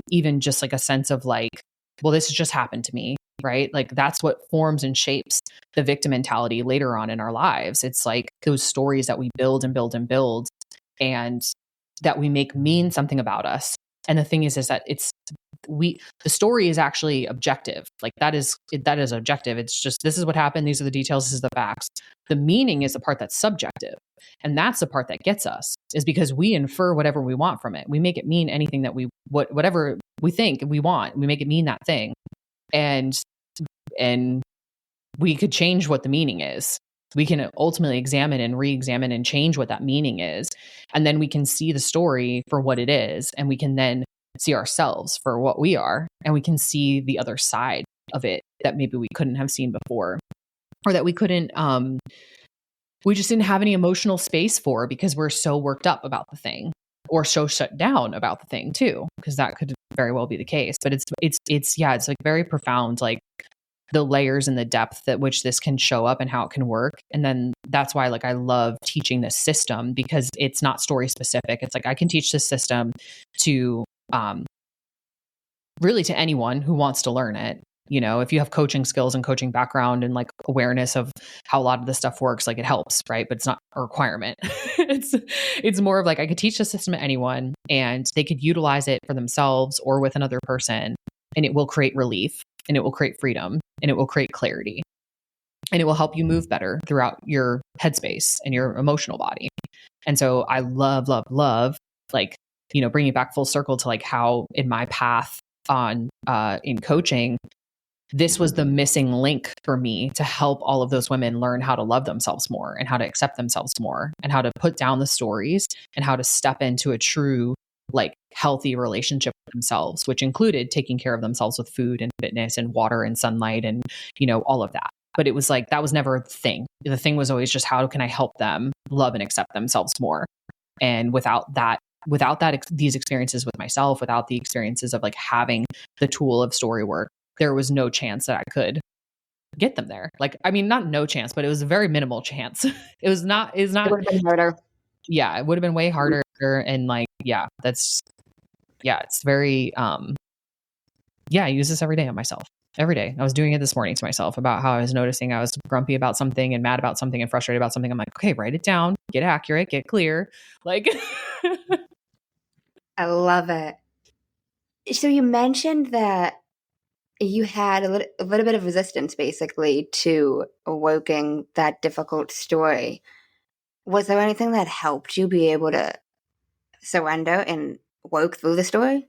Speaker 3: even just like a sense of like, well, this has just happened to me, right? Like, that's what forms and shapes the victim mentality later on in our lives. It's like those stories that we build and build and build, and that we make mean something about us. And the thing is that it's the story is actually objective. Like that is objective. It's just, this is what happened. These are the details. This is the facts. The meaning is the part that's subjective. And that's the part that gets us, is because we infer whatever we want from it. We make it mean anything that whatever we think we want, we make it mean that thing. And we could change what the meaning is. We can ultimately examine and re-examine and change what that meaning is. And then we can see the story for what it is. And we can then see ourselves for what we are. And we can see the other side of it that maybe we couldn't have seen before, or that we couldn't, we just didn't have any emotional space for, because we're so worked up about the thing, or so shut down about the thing too, because that could very well be the case. But it's like very profound, like the layers and the depth at which this can show up and how it can work. And then that's why, like, I love teaching this system, because it's not story specific. It's like, I can teach this system to, really to anyone who wants to learn it. You know, if you have coaching skills and coaching background and like awareness of how a lot of this stuff works, like it helps, right? But it's not a requirement. It's more of like, I could teach the system to anyone and they could utilize it for themselves or with another person, and it will create relief, and it will create freedom, and it will create clarity, and it will help you move better throughout your headspace and your emotional body. And so I love, like, you know, bringing it back full circle to like how in my path on, in coaching, this was the missing link for me to help all of those women learn how to love themselves more, and how to accept themselves more, and how to put down the stories, and how to step into a true, like, healthy relationship with themselves, which included taking care of themselves with food and fitness and water and sunlight and, you know, all of that. But it was like, that was never the thing. The thing was always just, how can I help them love and accept themselves more? And without these experiences with myself, without the experiences of like having the tool of story work, there was no chance that I could get them there. Like, I mean, not no chance, but it was a very minimal chance. It would have been harder. Yeah. It would have been way harder. And like, it's very, I use this every day on myself. Every day. I was doing it this morning to myself about how I was noticing I was grumpy about something and mad about something and frustrated about something. I'm like, okay, write it down, get accurate, get clear. Like,
Speaker 2: I love it. So you mentioned that you had a little bit of resistance basically to evoking that difficult story. Was there anything that helped you be able to surrender and work through the story?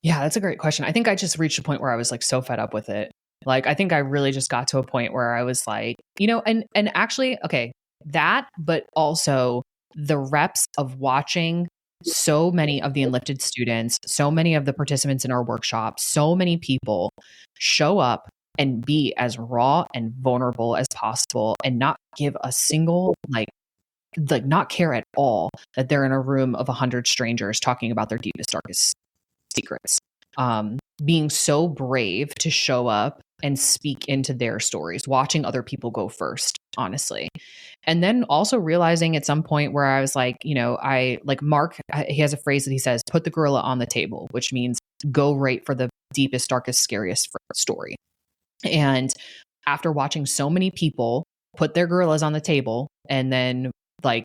Speaker 3: Yeah, that's a great question. I think I just reached a point where I was like so fed up with it. Like, I think I really just got to a point where I was like, you know, and actually, okay, that, but also the reps of watching so many of the Enlifted students, so many of the participants in our workshop, so many people show up and be as raw and vulnerable as possible, and not give a single, like not care at all that they're in a room of 100 strangers talking about their deepest, darkest secrets. Being so brave to show up and speak into their stories, watching other people go first, honestly. And then also realizing at some point where I was like, you know, I like Mark, he has a phrase that he says, put the gorilla on the table, which means go right for the deepest, darkest, scariest story. And after watching so many people put their gorillas on the table and then like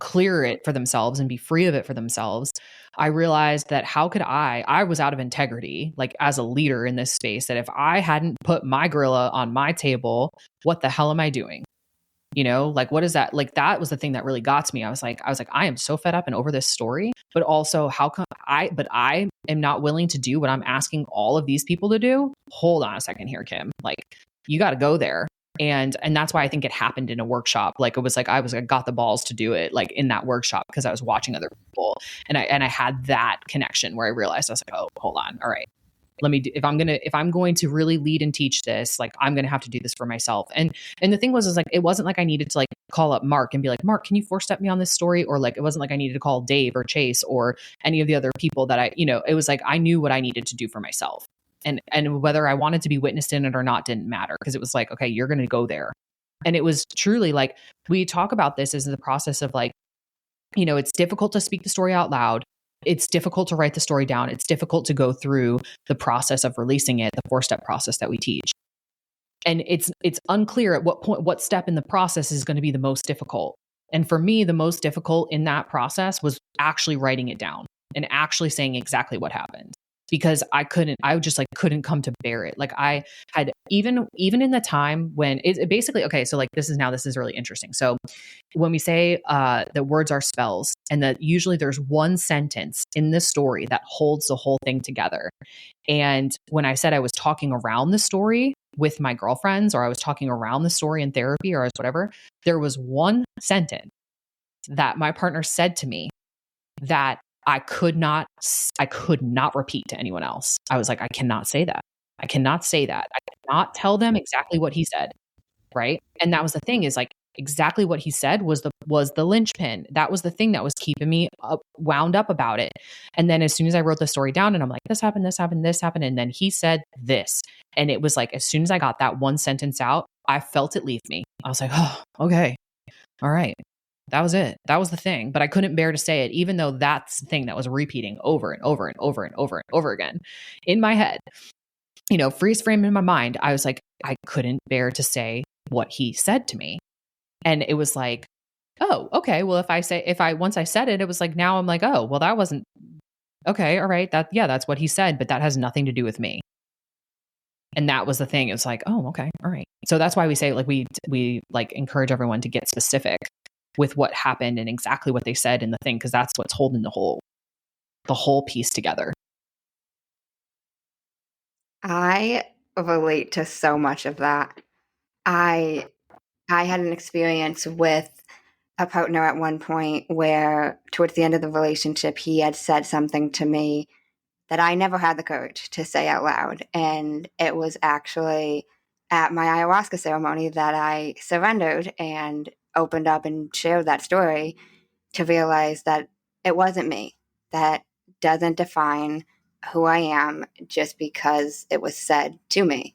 Speaker 3: clear it for themselves and be free of it for themselves, I realized that how could I was out of integrity, like as a leader in this space, that if I hadn't put my gorilla on my table, what the hell am I doing? You know, like, what is that? Like, that was the thing that really got to me. I was like, I am so fed up and over this story, but also how come I am not willing to do what I'm asking all of these people to do? Hold on a second here, Kim. Like, you got to go there. And that's why I think it happened in a workshop. Like, it was like, I got the balls to do it, like in that workshop, because I was watching other people, and I had that connection where I realized, I was like, oh, hold on. All right. If I'm going to really lead and teach this, like, I'm going to have to do this for myself. And the thing was like, it wasn't like I needed to like call up Mark and be like, Mark, can you 4-step me on this story? Or like, it wasn't like I needed to call Dave or Chase or any of the other people that it was like, I knew what I needed to do for myself. And whether I wanted to be witnessed in it or not didn't matter, because it was like, okay, you're going to go there. And it was truly like, we talk about this as the process of like, you know, it's difficult to speak the story out loud. It's difficult to write the story down. It's difficult to go through the process of releasing it, the 4-step process that we teach. And it's unclear at what point, what step in the process is going to be the most difficult. And for me, the most difficult in that process was actually writing it down. and actually saying exactly what happened, because I just like couldn't come to bear it. Like I had even in the time when it basically, okay, so like this is really interesting. So when we say that words are spells, and that usually there's one sentence in the story that holds the whole thing together. And when I said I was talking around the story with my girlfriends, or I was talking around the story in therapy, or whatever, there was one sentence that my partner said to me that I could not repeat to anyone else. I was like, I cannot say that. I cannot say that. I cannot tell them exactly what he said. Right. And that was the thing, is like exactly what he said was the linchpin. That was the thing that was keeping me wound up about it. And then as soon as I wrote the story down and I'm like, this happened, this happened, this happened. And then he said this. And it was like, as soon as I got that one sentence out, I felt it leave me. I was like, oh, okay. All right. That was it. That was the thing. But I couldn't bear to say it, even though that's the thing that was repeating over and over and over and over and over again in my head. You know, freeze frame in my mind. I was like, I couldn't bear to say what he said to me. And it was like, oh, okay. Well, once I said it, it was like, now I'm like, oh, well, that wasn't okay. All right. That's what he said, but that has nothing to do with me. And that was the thing. It was like, oh, okay. All right. So that's why we say, like, we like encourage everyone to get specific with what happened and exactly what they said in the thing, because that's what's holding the whole piece together.
Speaker 2: I relate to so much of that. I had an experience with a partner at one point where towards the end of the relationship, he had said something to me that I never had the courage to say out loud. And it was actually at my ayahuasca ceremony that I surrendered and opened up and shared that story, to realize that it wasn't me. That doesn't define who I am just because it was said to me.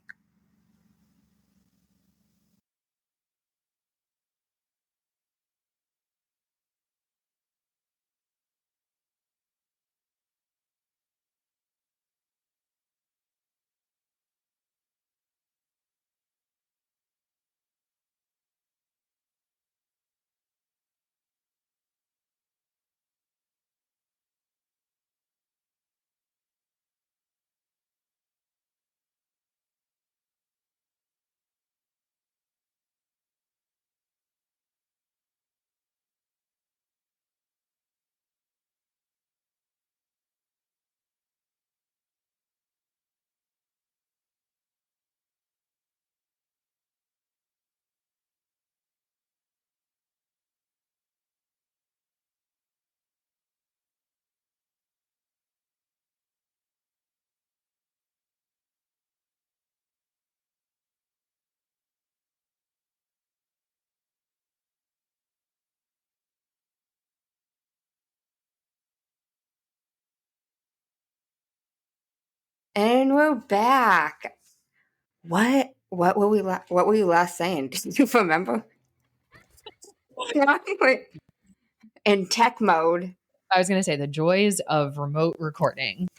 Speaker 2: And we're back. What were you last saying? Do you remember? In tech mode.
Speaker 3: I was going to say the joys of remote recording.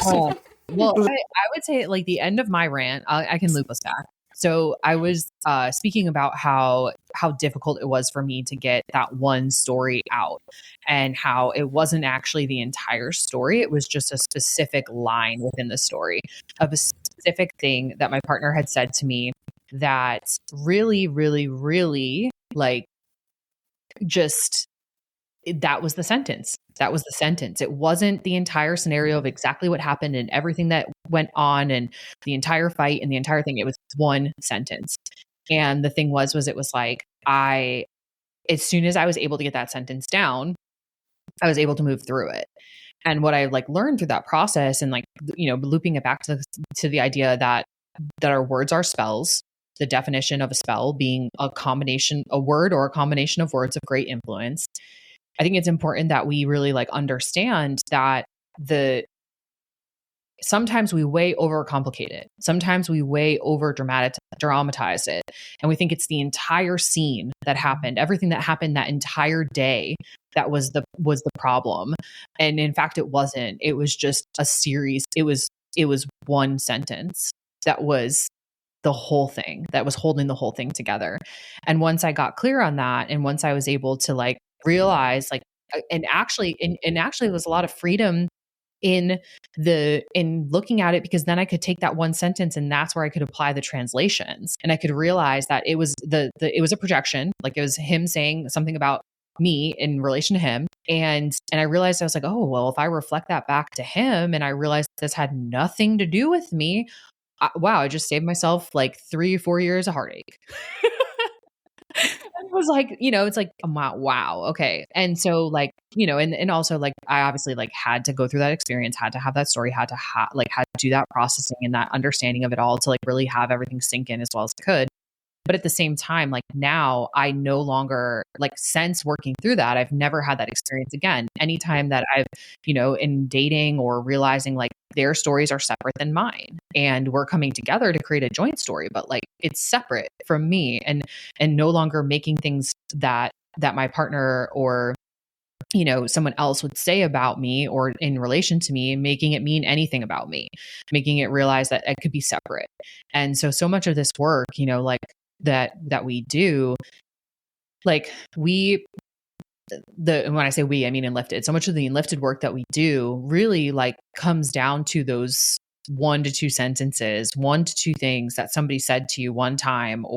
Speaker 3: Well, I would say like the end of my rant, I can loop us back. So I was speaking about how difficult it was for me to get that one story out, and how it wasn't actually the entire story. It was just a specific line within the story of a specific thing that my partner had said to me that really, really, really like just that was the sentence. That was the sentence. It wasn't the entire scenario of exactly what happened and everything that went on and the entire fight and the entire thing. It was one sentence. And the thing was it was like, as soon as I was able to get that sentence down, I was able to move through it. And what I like learned through that process, and like, you know, looping it back to the idea that our words are spells, the definition of a spell being a word or a combination of words of great influence. I think it's important that we really like understand that sometimes we way overcomplicate it. Sometimes we way dramatize it. And we think it's the entire scene that happened, everything that happened that entire day that was the problem. And in fact, it wasn't. It was just a series. It was one sentence that was the whole thing, that was holding the whole thing together. And once I got clear on that, and once I was able to like realize like actually, there was a lot of freedom in looking at it, because then I could take that one sentence and that's where I could apply the translations, and I could realize that it was it was a projection, like it was him saying something about me in relation to him. And I realized, I was like, oh, well, if I reflect that back to him and I realized this had nothing to do with me, wow, I just saved myself like 3 or 4 years of heartache. It was like, it's like, wow, okay. And so like, and also like, I obviously like had to go through that experience, had to have that story, had to do that processing and that understanding of it all to like really have everything sink in as well as it could. But at the same time, like now I no longer, like, since working through that, I've never had that experience again. Anytime that I've, in dating or realizing like their stories are separate than mine and we're coming together to create a joint story, but like it's separate from me, and no longer making things that my partner or someone else would say about me or in relation to me, making it mean anything about me, making it realize that it could be separate. And so much of this work, like that we do, like when I say we, I mean Enlifted. So much of the Enlifted work that we do really like comes down to those 1 to 2 sentences, 1 to 2 things that somebody said to you one time,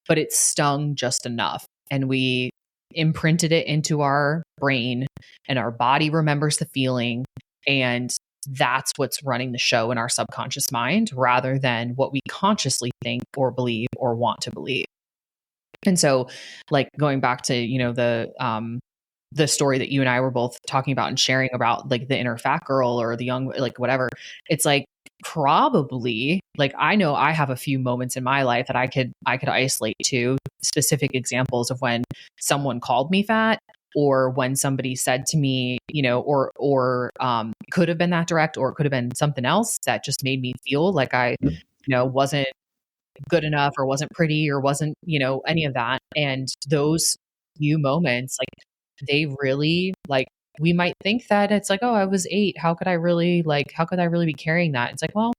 Speaker 3: but it stung just enough. And we imprinted it into our brain, and our body remembers the feeling. And that's what's running the show in our subconscious mind, rather than what we consciously think or believe or want to believe. And so like going back to, the story that you and I were both talking about and sharing about, like the inner fat girl or the young, like whatever, it's like, probably like, I know I have a few moments in my life that I could isolate to specific examples of when someone called me fat, or when somebody said to me, or could have been that direct, or it could have been something else that just made me feel like I, wasn't good enough or wasn't pretty or wasn't, any of that. And those few moments, like they really, like, we might think that it's like, oh, I was 8. How could I really be carrying that? It's like, well,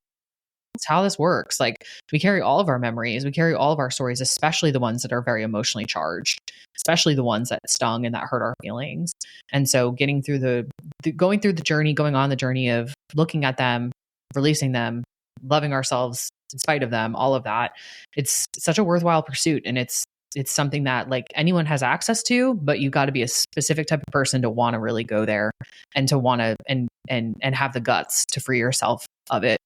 Speaker 3: that's how this works. Like we carry all of our memories, we carry all of our stories, especially the ones that are very emotionally charged, especially the ones that stung and that hurt our feelings. And so going through going on the journey of looking at them, releasing them, loving ourselves in spite of them, all of that, it's such a worthwhile pursuit. And it's something that like anyone has access to, but you got to be a specific type of person to want to really go there and to want to, and have the guts to free yourself of it.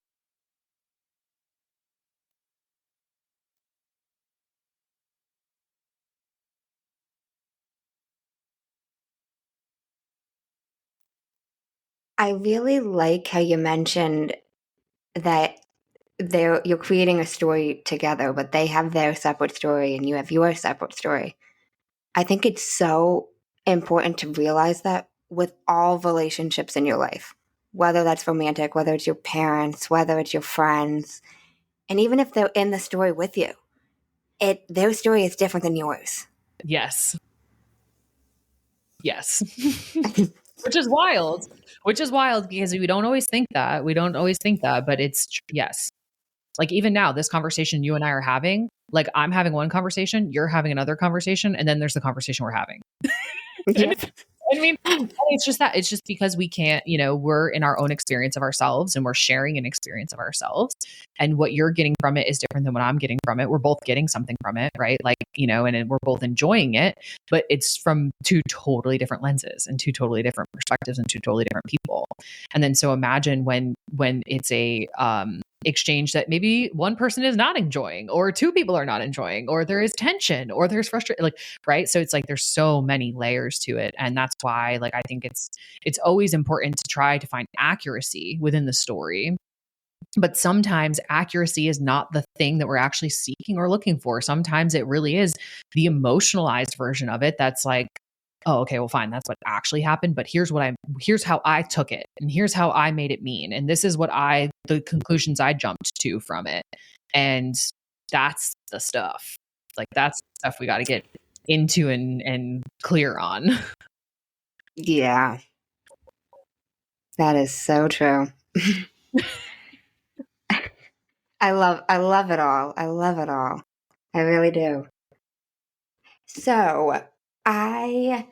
Speaker 2: I really like how you mentioned that you're creating a story together, but they have their separate story and you have your separate story. I think it's so important to realize that with all relationships in your life, whether that's romantic, whether it's your parents, whether it's your friends, and even if they're in the story with you, their story is different than yours.
Speaker 3: Yes. Which is wild because we don't always think that. But it's yes. Like even now, this conversation you and I are having, like I'm having one conversation, you're having another conversation, and then there's the conversation we're having.
Speaker 2: Yes.
Speaker 3: I mean, it's just because we can't, we're in our own experience of ourselves and we're sharing an experience of ourselves. And what you're getting from it is different than what I'm getting from it. We're both getting something from it, right? Like, and we're both enjoying it, but it's from 2 totally different lenses and 2 totally different perspectives and 2 totally different people. And then so imagine when it's a exchange that maybe one person is not enjoying, or 2 people are not enjoying, or there is tension, or there's frustration, like, right? So it's like there's so many layers to it. And that's why like I think it's always important to try to find accuracy within the story. But sometimes accuracy is not the thing that we're actually seeking or looking for. Sometimes it really is the emotionalized version of it that's like, oh, okay, well, fine. That's what actually happened. But here's how I took it. And here's how I made it mean. And this is the conclusions I jumped to from it. And that's the stuff. Like that's the stuff we got to get into and clear on.
Speaker 2: Yeah. That is so true. I love it all. I love it all. I really do. So I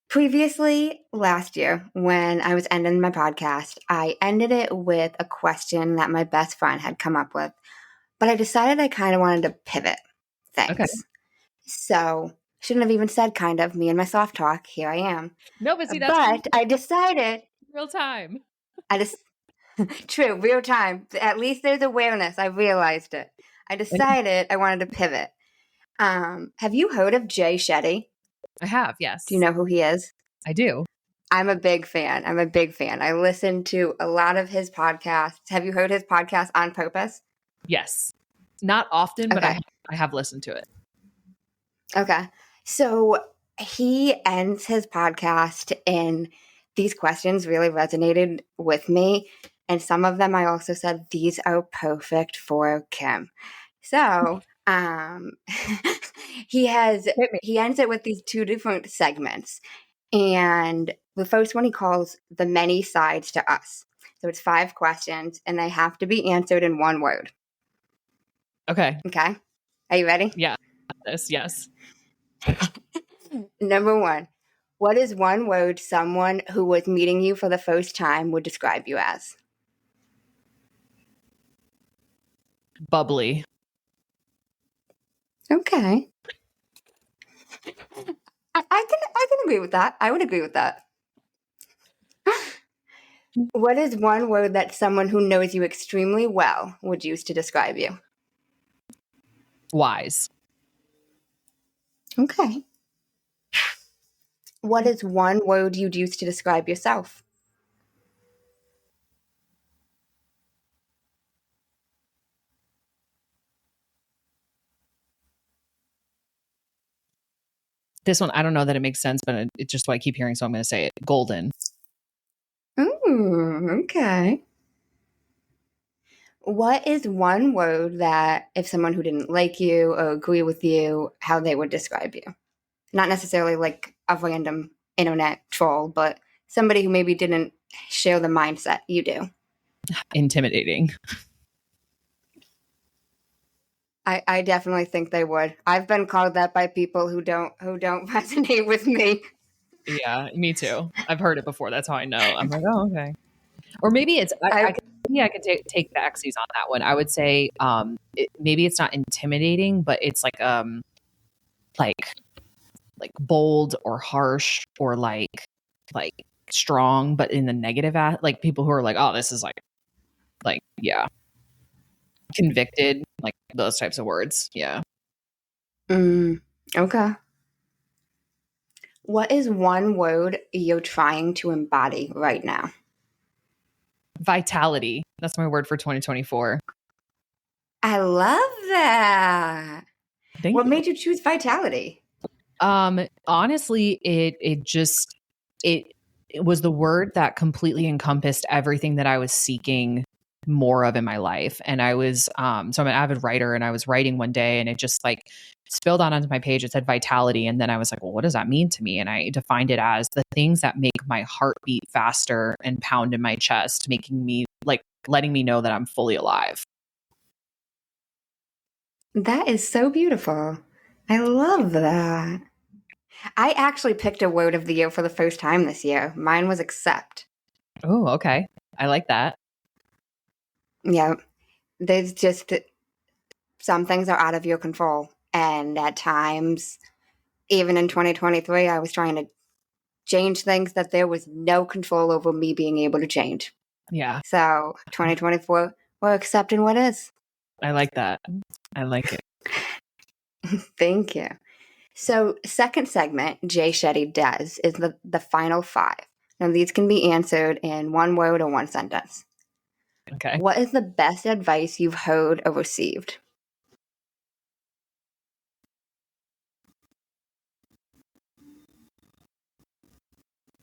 Speaker 2: Previously, last year, when I was ending my podcast, I ended it with a question that my best friend had come up with, but I decided I kind of wanted to pivot things.
Speaker 3: Okay.
Speaker 2: So, shouldn't have even said kind of, me and my soft talk, here I am.
Speaker 3: No, but see, that's
Speaker 2: But I decided,
Speaker 3: real time.
Speaker 2: true, real time. At least there's awareness. I realized it. I decided I wanted to pivot. Have you heard of Jay Shetty?
Speaker 3: I have, yes.
Speaker 2: Do you know who he is?
Speaker 3: I do.
Speaker 2: I'm a big fan. I listen to a lot of his podcasts. Have you heard his podcast On Purpose?
Speaker 3: Yes. Not often, but
Speaker 2: Okay.
Speaker 3: I have listened to it.
Speaker 2: Okay. So he ends his podcast and these questions really resonated with me. And some of them I also said, these are perfect for Kim. So he ends it with these two different segments. And the first one he calls The Many Sides to Us. So it's 5 questions and they have to be answered in one word.
Speaker 3: Okay.
Speaker 2: Okay. Are you ready?
Speaker 3: Yeah. Yes.
Speaker 2: Number 1. What is one word someone who was meeting you for the first time would describe you as?
Speaker 3: Bubbly.
Speaker 2: Okay. I can agree with that. I would agree with that. What is one word that someone who knows you extremely well would use to describe you?
Speaker 3: Wise.
Speaker 2: Okay. What is one word you'd use to describe yourself?
Speaker 3: This one, I don't know that it makes sense, but it's just what I keep hearing, so I'm going to say it. Golden.
Speaker 2: Ooh, okay. What is one word that if someone who didn't like you or agree with you, how they would describe you? Not necessarily like a random internet troll, but somebody who maybe didn't share the mindset you do.
Speaker 3: Intimidating.
Speaker 2: I definitely think they would. I've been called that by people who don't resonate with me.
Speaker 3: Yeah, me too. I've heard it before. That's how I know. I'm like, oh, okay. Or maybe it's I could take the X's on that one. I would say maybe it's not intimidating, but it's like bold or harsh or like strong, but in the negative like people who are like, oh, this is like yeah, convicted, like those types of words. Yeah.
Speaker 2: Okay. What is one word you're trying to embody right now?
Speaker 3: Vitality. That's my word for 2024.
Speaker 2: I love that.
Speaker 3: Thank
Speaker 2: What
Speaker 3: you.
Speaker 2: made you choose vitality?
Speaker 3: Honestly, it was the word that completely encompassed everything that I was seeking more of in my life. And I was, so I'm an avid writer, and I was writing one day and it just like spilled out onto my page. It said vitality. And then I was like, well, what does that mean to me? And I defined it as the things that make my heart beat faster and pound in my chest, making me like letting me know that I'm fully alive.
Speaker 2: That is so beautiful. I love that. I actually picked a word of the year for the first time this year. Mine was accept.
Speaker 3: Oh, okay. I like that.
Speaker 2: Yeah. There's just some things are out of your control. And at times, even in 2023, I was trying to change things that there was no control over me being able to change.
Speaker 3: Yeah.
Speaker 2: So 2024, we're accepting what is.
Speaker 3: I like that. I like it.
Speaker 2: Thank you. So second segment, Jay Shetty does, is the final 5. Now these can be answered in one word or one sentence.
Speaker 3: Okay.
Speaker 2: What is the best advice you've heard or received?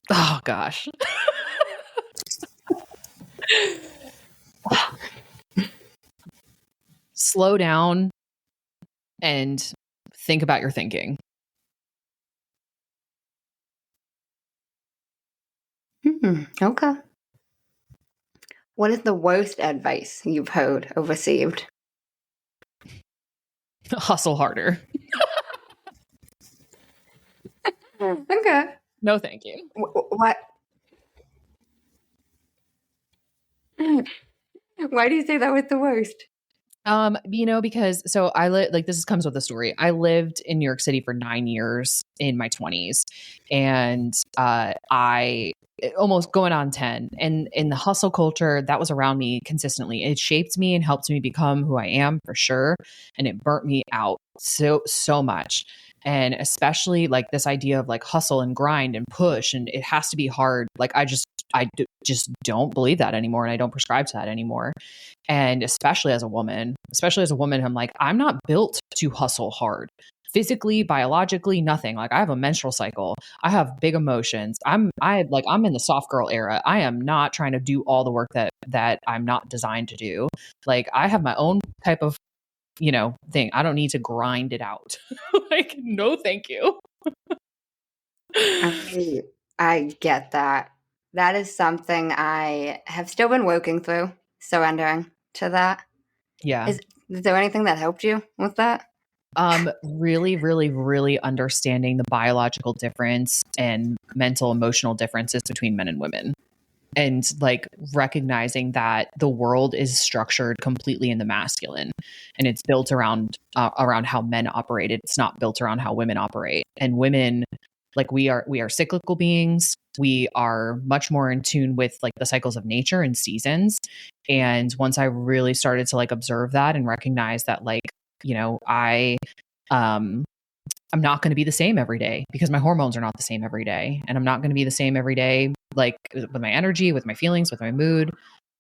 Speaker 3: Oh gosh. Slow down and think about your thinking.
Speaker 2: Okay. What is the worst advice you've heard or received?
Speaker 3: Hustle harder.
Speaker 2: Okay.
Speaker 3: No, thank you.
Speaker 2: What? Why do you say that was the worst?
Speaker 3: Because so I like this comes with a story. I lived in New York City for 9 years in my 20s, and I almost going on 10. And in the hustle culture that was around me consistently, it shaped me and helped me become who I am for sure. And it burnt me out so much. And especially like this idea of like hustle and grind and push, and it has to be hard. Like just don't believe that anymore, and I don't prescribe to that anymore. And especially as a woman, I'm like, I'm not built to hustle hard. Physically, biologically, nothing. Like I have a menstrual cycle. I have big emotions. I'm in the soft girl era. I am not trying to do all the work that I'm not designed to do. Like I have my own type of, thing. I don't need to grind it out. Like, no, thank you.
Speaker 2: I get that. That is something I have still been working through, surrendering to that.
Speaker 3: Yeah.
Speaker 2: Is there anything that helped you with that?
Speaker 3: Really, really, really understanding the biological difference and mental, emotional differences between men and women. And like recognizing that the world is structured completely in the masculine, and it's built around how men operate. It's not built around how women operate. And women, like we are cyclical beings. We are much more in tune with like the cycles of nature and seasons. And once I really started to like observe that and recognize that, like, I'm not going to be the same every day because my hormones are not the same every day. And I'm not going to be the same every day, like with my energy, with my feelings, with my mood,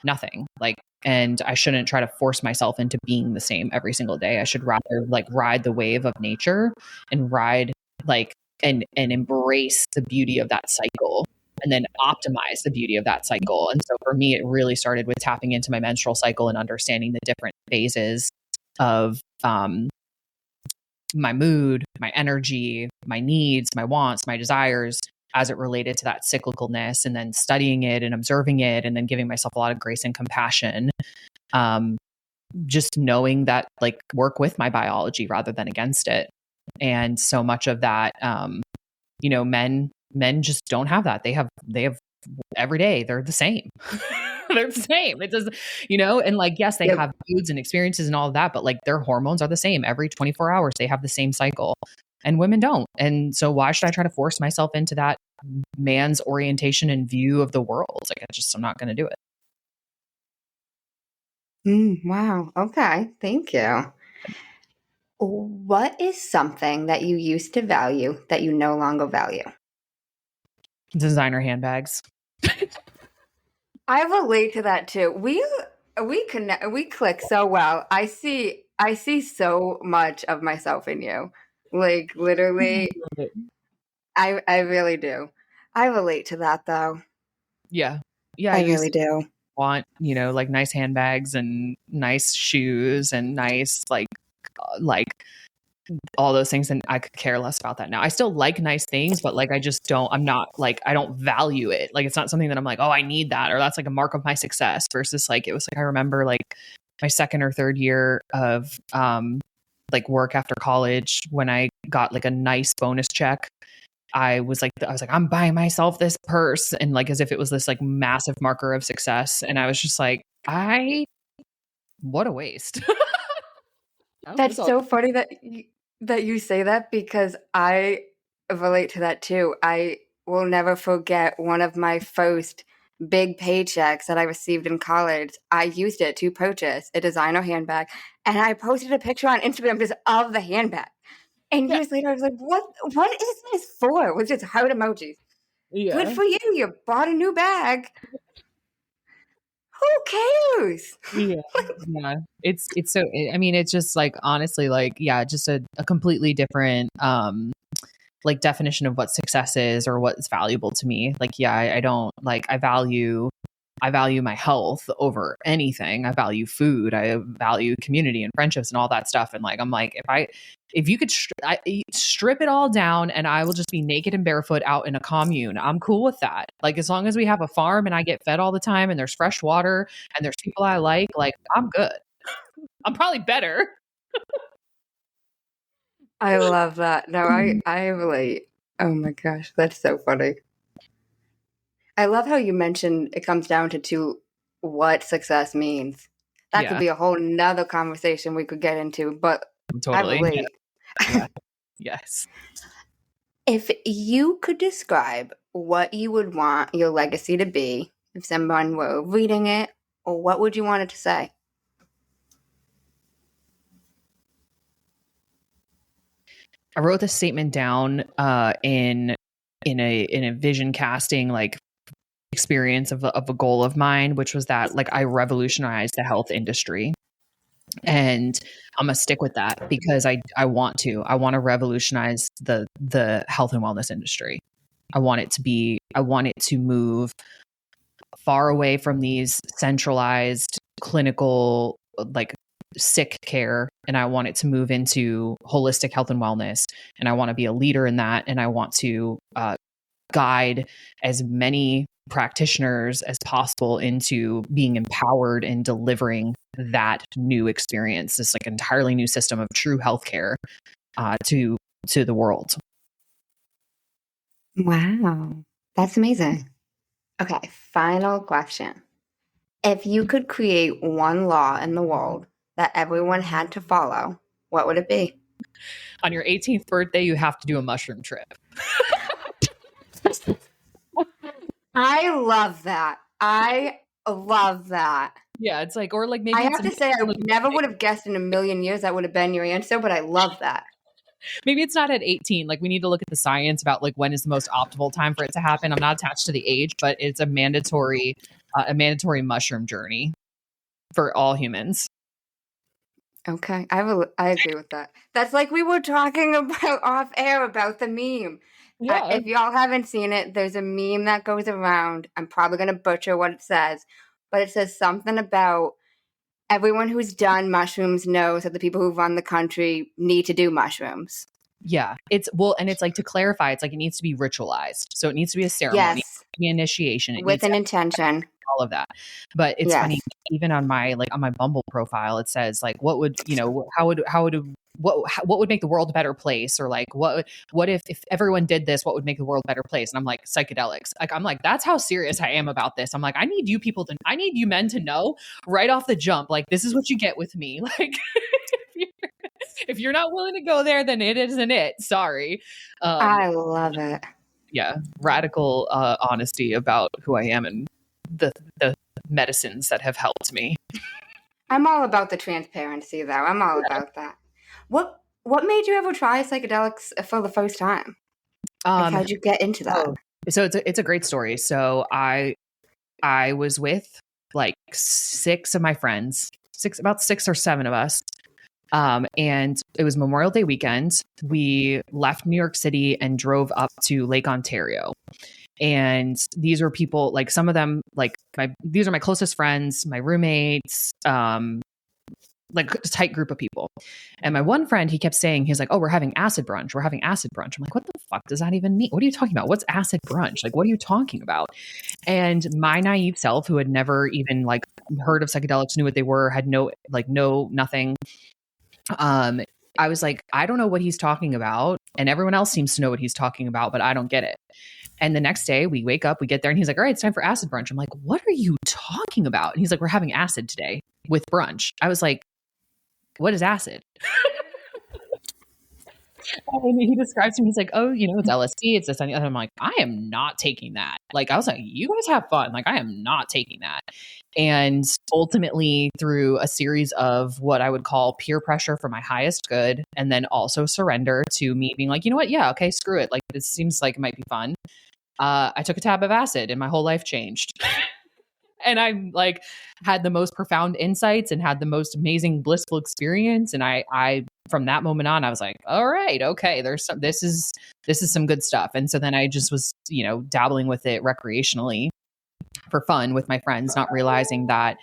Speaker 3: nothing. Like, and I shouldn't try to force myself into being the same every single day. I should rather like ride the wave of nature and ride like, and embrace the beauty of that cycle, and then optimize the beauty of that cycle. And so for me, it really started with tapping into my menstrual cycle and understanding the different phases of, my mood, my energy, my needs, my wants, my desires as it related to that cyclicalness, and then studying it and observing it, and then giving myself a lot of grace and compassion. Just knowing that like work with my biology rather than against it. And so much of that, men just don't have that. They have every day, they're the same. They're the same. It does, and like, yes, they have moods and experiences and all of that, but like their hormones are the same every 24 hours. They have the same cycle, and women don't. And so why should I try to force myself into that man's orientation and view of the world? Like, I'm not going to do it.
Speaker 2: Wow. Okay. Thank you. What is something that you used to value that you no longer value?
Speaker 3: Designer handbags.
Speaker 2: I relate to that too. We connect. We click so well. I see so much of myself in you. Like literally, I really do. I relate to that though.
Speaker 3: Yeah.
Speaker 2: I really do.
Speaker 3: Want, like nice handbags and nice shoes and nice like all those things, and I could care less about that now. I still like nice things, but like I don't value it. Like it's not something that I'm like, oh, I need that, or that's like a mark of my success. Versus like, it was like, I remember like my second or third year of like work after college, when I got like a nice bonus check, I was like, I'm buying myself this purse, and like as if it was this like massive marker of success. And I was just like, what a waste.
Speaker 2: That's so funny that you say that, because I relate to that too. I will never forget one of my first big paychecks that I received in college. I used it to purchase a designer handbag, and I posted a picture on Instagram just of the handbag. And years later, I was like, what is this for? It was just heart emojis. Yeah. Good for you. You bought a new bag. Who cares?
Speaker 3: Yeah. Yeah. It's so, I mean, it's just like, honestly, like, yeah, just a completely different, like definition of what success is or what's valuable to me. Like, yeah, I don't like, I value my health over anything. I value food. I value community and friendships and all that stuff. And like, I'm like, if you could strip it all down and I will just be naked and barefoot out in a commune, I'm cool with that. Like, as long as we have a farm and I get fed all the time and there's fresh water and there's people I like I'm good. I'm probably better.
Speaker 2: I love that. No, I relate. Oh my gosh, that's so funny. I love how you mentioned it comes down to what success means. That could
Speaker 3: Yeah,
Speaker 2: be a whole nother conversation we could get into, but I
Speaker 3: totally.
Speaker 2: relate.
Speaker 3: Yeah. Yes.
Speaker 2: If you could describe what you would want your legacy to be, if someone were reading it, or what would you want it to say?
Speaker 3: I wrote this statement down in a vision casting like experience of a goal of mine, which was that like I revolutionized the health industry. And I'm gonna stick with that because I want to revolutionize the health and wellness industry. I want it to move far away from these centralized clinical like sick care, and I want it to move into holistic health and wellness, and I want to be a leader in that, and I want to guide as many practitioners as possible into being empowered and delivering that new experience, this like entirely new system of true healthcare to the world.
Speaker 2: Wow, that's amazing. Okay, final question. If you could create one law in the world that everyone had to follow, what would it be?
Speaker 3: On your 18th birthday, you have to do a mushroom trip.
Speaker 2: I love that. I love that.
Speaker 3: Yeah, it's like, or like maybe
Speaker 2: I
Speaker 3: it's
Speaker 2: have to say, I never would have guessed in a million years that would have been your answer, but I love that.
Speaker 3: maybe it's not at 18. Like we need to look at the science about like when is the most optimal time for it to happen. I'm not attached to the age, but it's a mandatory mushroom journey for all humans.
Speaker 2: Okay, I agree with that. That's like we were talking about off air about the meme.
Speaker 3: Yeah.
Speaker 2: If y'all haven't seen it, there's a meme that goes around. I'm probably going to butcher what it says, but it says something about everyone who's done mushrooms knows that the people who run the country need to do mushrooms.
Speaker 3: Yeah. It's well, and it's like to clarify, it's like it needs to be ritualized. So it needs to be a ceremony,
Speaker 2: Yes,
Speaker 3: be initiation. It
Speaker 2: with
Speaker 3: needs
Speaker 2: an
Speaker 3: to
Speaker 2: intention.
Speaker 3: all of that. But it's funny,
Speaker 2: Yes.
Speaker 3: even on my Bumble profile, it says like, what would, how would what would make the world a better place? Or like, what if everyone did this, what would make the world a better place? And I'm like, psychedelics. Like, I'm like, that's how serious I am about this. I'm like, I need you men to know right off the jump, like, this is what you get with me. Like, if you're not willing to go there, then it isn't it. Sorry.
Speaker 2: I love it.
Speaker 3: Yeah. Radical honesty about who I am and the medicines that have helped me.
Speaker 2: I'm all about the transparency, though. I'm all about that. What made you ever try psychedelics for the first time? Like, how'd you get into that?
Speaker 3: So it's a great story. So I was with like about 6 or 7 of us. And it was Memorial Day weekend. We left New York City and drove up to Lake Ontario. And these were people, like some of them, like these are my closest friends, my roommates, like a tight group of people. And my one friend, he kept saying, he's like, oh, we're having acid brunch. We're having acid brunch. I'm like, what the fuck does that even mean? What are you talking about? What's acid brunch? Like, what are you talking about? And my naive self, who had never even like heard of psychedelics, knew what they were, had nothing. I was like, I don't know what he's talking about. And everyone else seems to know what he's talking about, but I don't get it. And the next day we wake up, we get there and he's like, all right, it's time for acid brunch. I'm like, what are you talking about? And he's like, we're having acid today with brunch. I was like, what is acid? And he describes to me, he's like, oh, it's LSD. It's this and the other. I'm like, I am not taking that. Like, I was like, you guys have fun. Like, I am not taking that. And ultimately, through a series of what I would call peer pressure for my highest good, and then also surrender to me being like, you know what? Yeah, okay, screw it. Like, this seems like it might be fun. I took a tab of acid and my whole life changed. And I like had the most profound insights and had the most amazing blissful experience. And I from that moment on, I was like, all right, okay, this is some good stuff. And so then I just was, dabbling with it recreationally for fun with my friends, not realizing that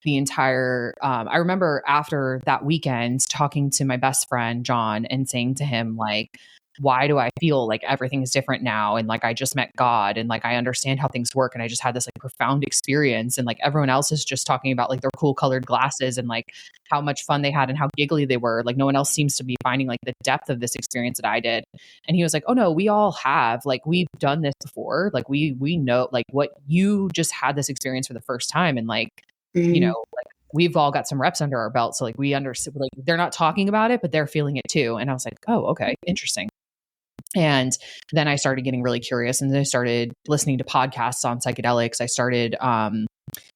Speaker 3: the entire, I remember after that weekend talking to my best friend, John, and saying to him like, why do I feel like everything is different now? And like, I just met God and like, I understand how things work. And I just had this like profound experience. And like, everyone else is just talking about like their cool colored glasses and like how much fun they had and how giggly they were. Like, no one else seems to be finding like the depth of this experience that I did. And he was like, oh no, we all have, like, we've done this before. Like we know like what you just had this experience for the first time. And like, you know, like we've all got some reps under our belt. So like we understand, like they're not talking about it, but they're feeling it too. And I was like, oh, okay, interesting. And then I started getting really curious and then I started listening to podcasts on psychedelics. I started,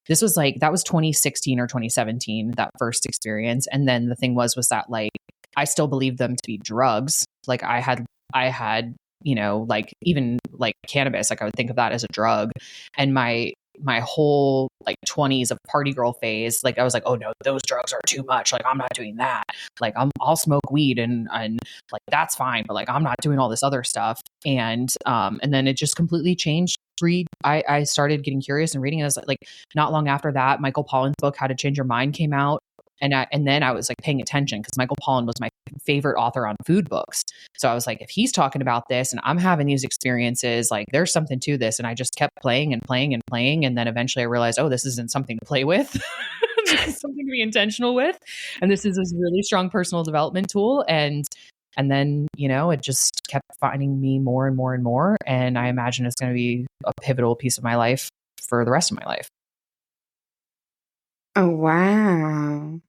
Speaker 3: this was like, that was 2016 or 2017, that first experience. And then the thing was that like, I still believed them to be drugs. Like I had, you know, like even like cannabis, like I would think of that as a drug. And my whole like 20s of party girl phase, like I was like, oh no, those drugs are too much. Like I'm not doing that. Like I'll smoke weed and like that's fine, but like I'm not doing all this other stuff. And then it just completely changed. I started getting curious and reading. And I was like not long after that, Michael Pollan's book, How to Change Your Mind, came out. And then I was like paying attention because Michael Pollan was my favorite author on food books. So I was like, if he's talking about this and I'm having these experiences, like there's something to this. And I just kept playing and playing and playing. And then eventually I realized, oh, this isn't something to play with. This is something to be intentional with. And this is a really strong personal development tool. And then, you know, it just kept finding me more and more and more. And I imagine it's going to be a pivotal piece of my life for the rest of my life.
Speaker 2: Oh, wow.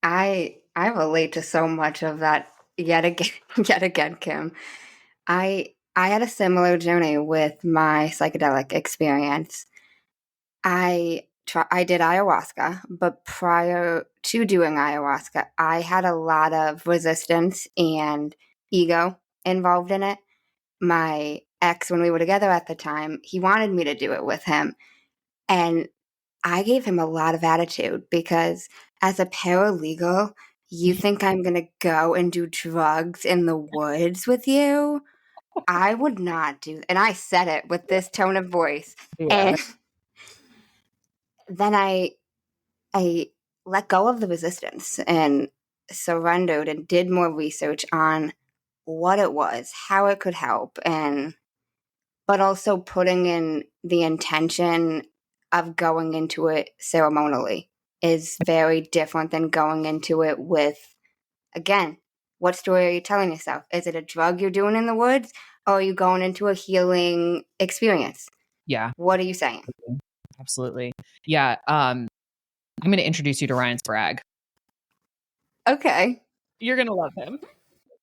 Speaker 2: I relate to so much of that yet again, Kim. I had a similar journey with my psychedelic experience. I did ayahuasca, but prior to doing ayahuasca, I had a lot of resistance and ego involved in it. My ex, when we were together at the time, he wanted me to do it with him. And I gave him a lot of attitude because as a paralegal, you think I'm going to go and do drugs in the woods with you? I would not do. And I said it with this tone of voice.
Speaker 3: Yeah.
Speaker 2: And then I let go of the resistance and surrendered and did more research on what it was, how it could help, but also putting in the intention of going into it ceremonially is very different than going into it with, again, what story are you telling yourself? Is it a drug you're doing in the woods, or are you going into a healing experience?
Speaker 3: Yeah.
Speaker 2: What are you saying?
Speaker 3: Absolutely. Yeah. I'm going to introduce you to Ryan Sprague.
Speaker 2: Okay.
Speaker 3: You're going to love him.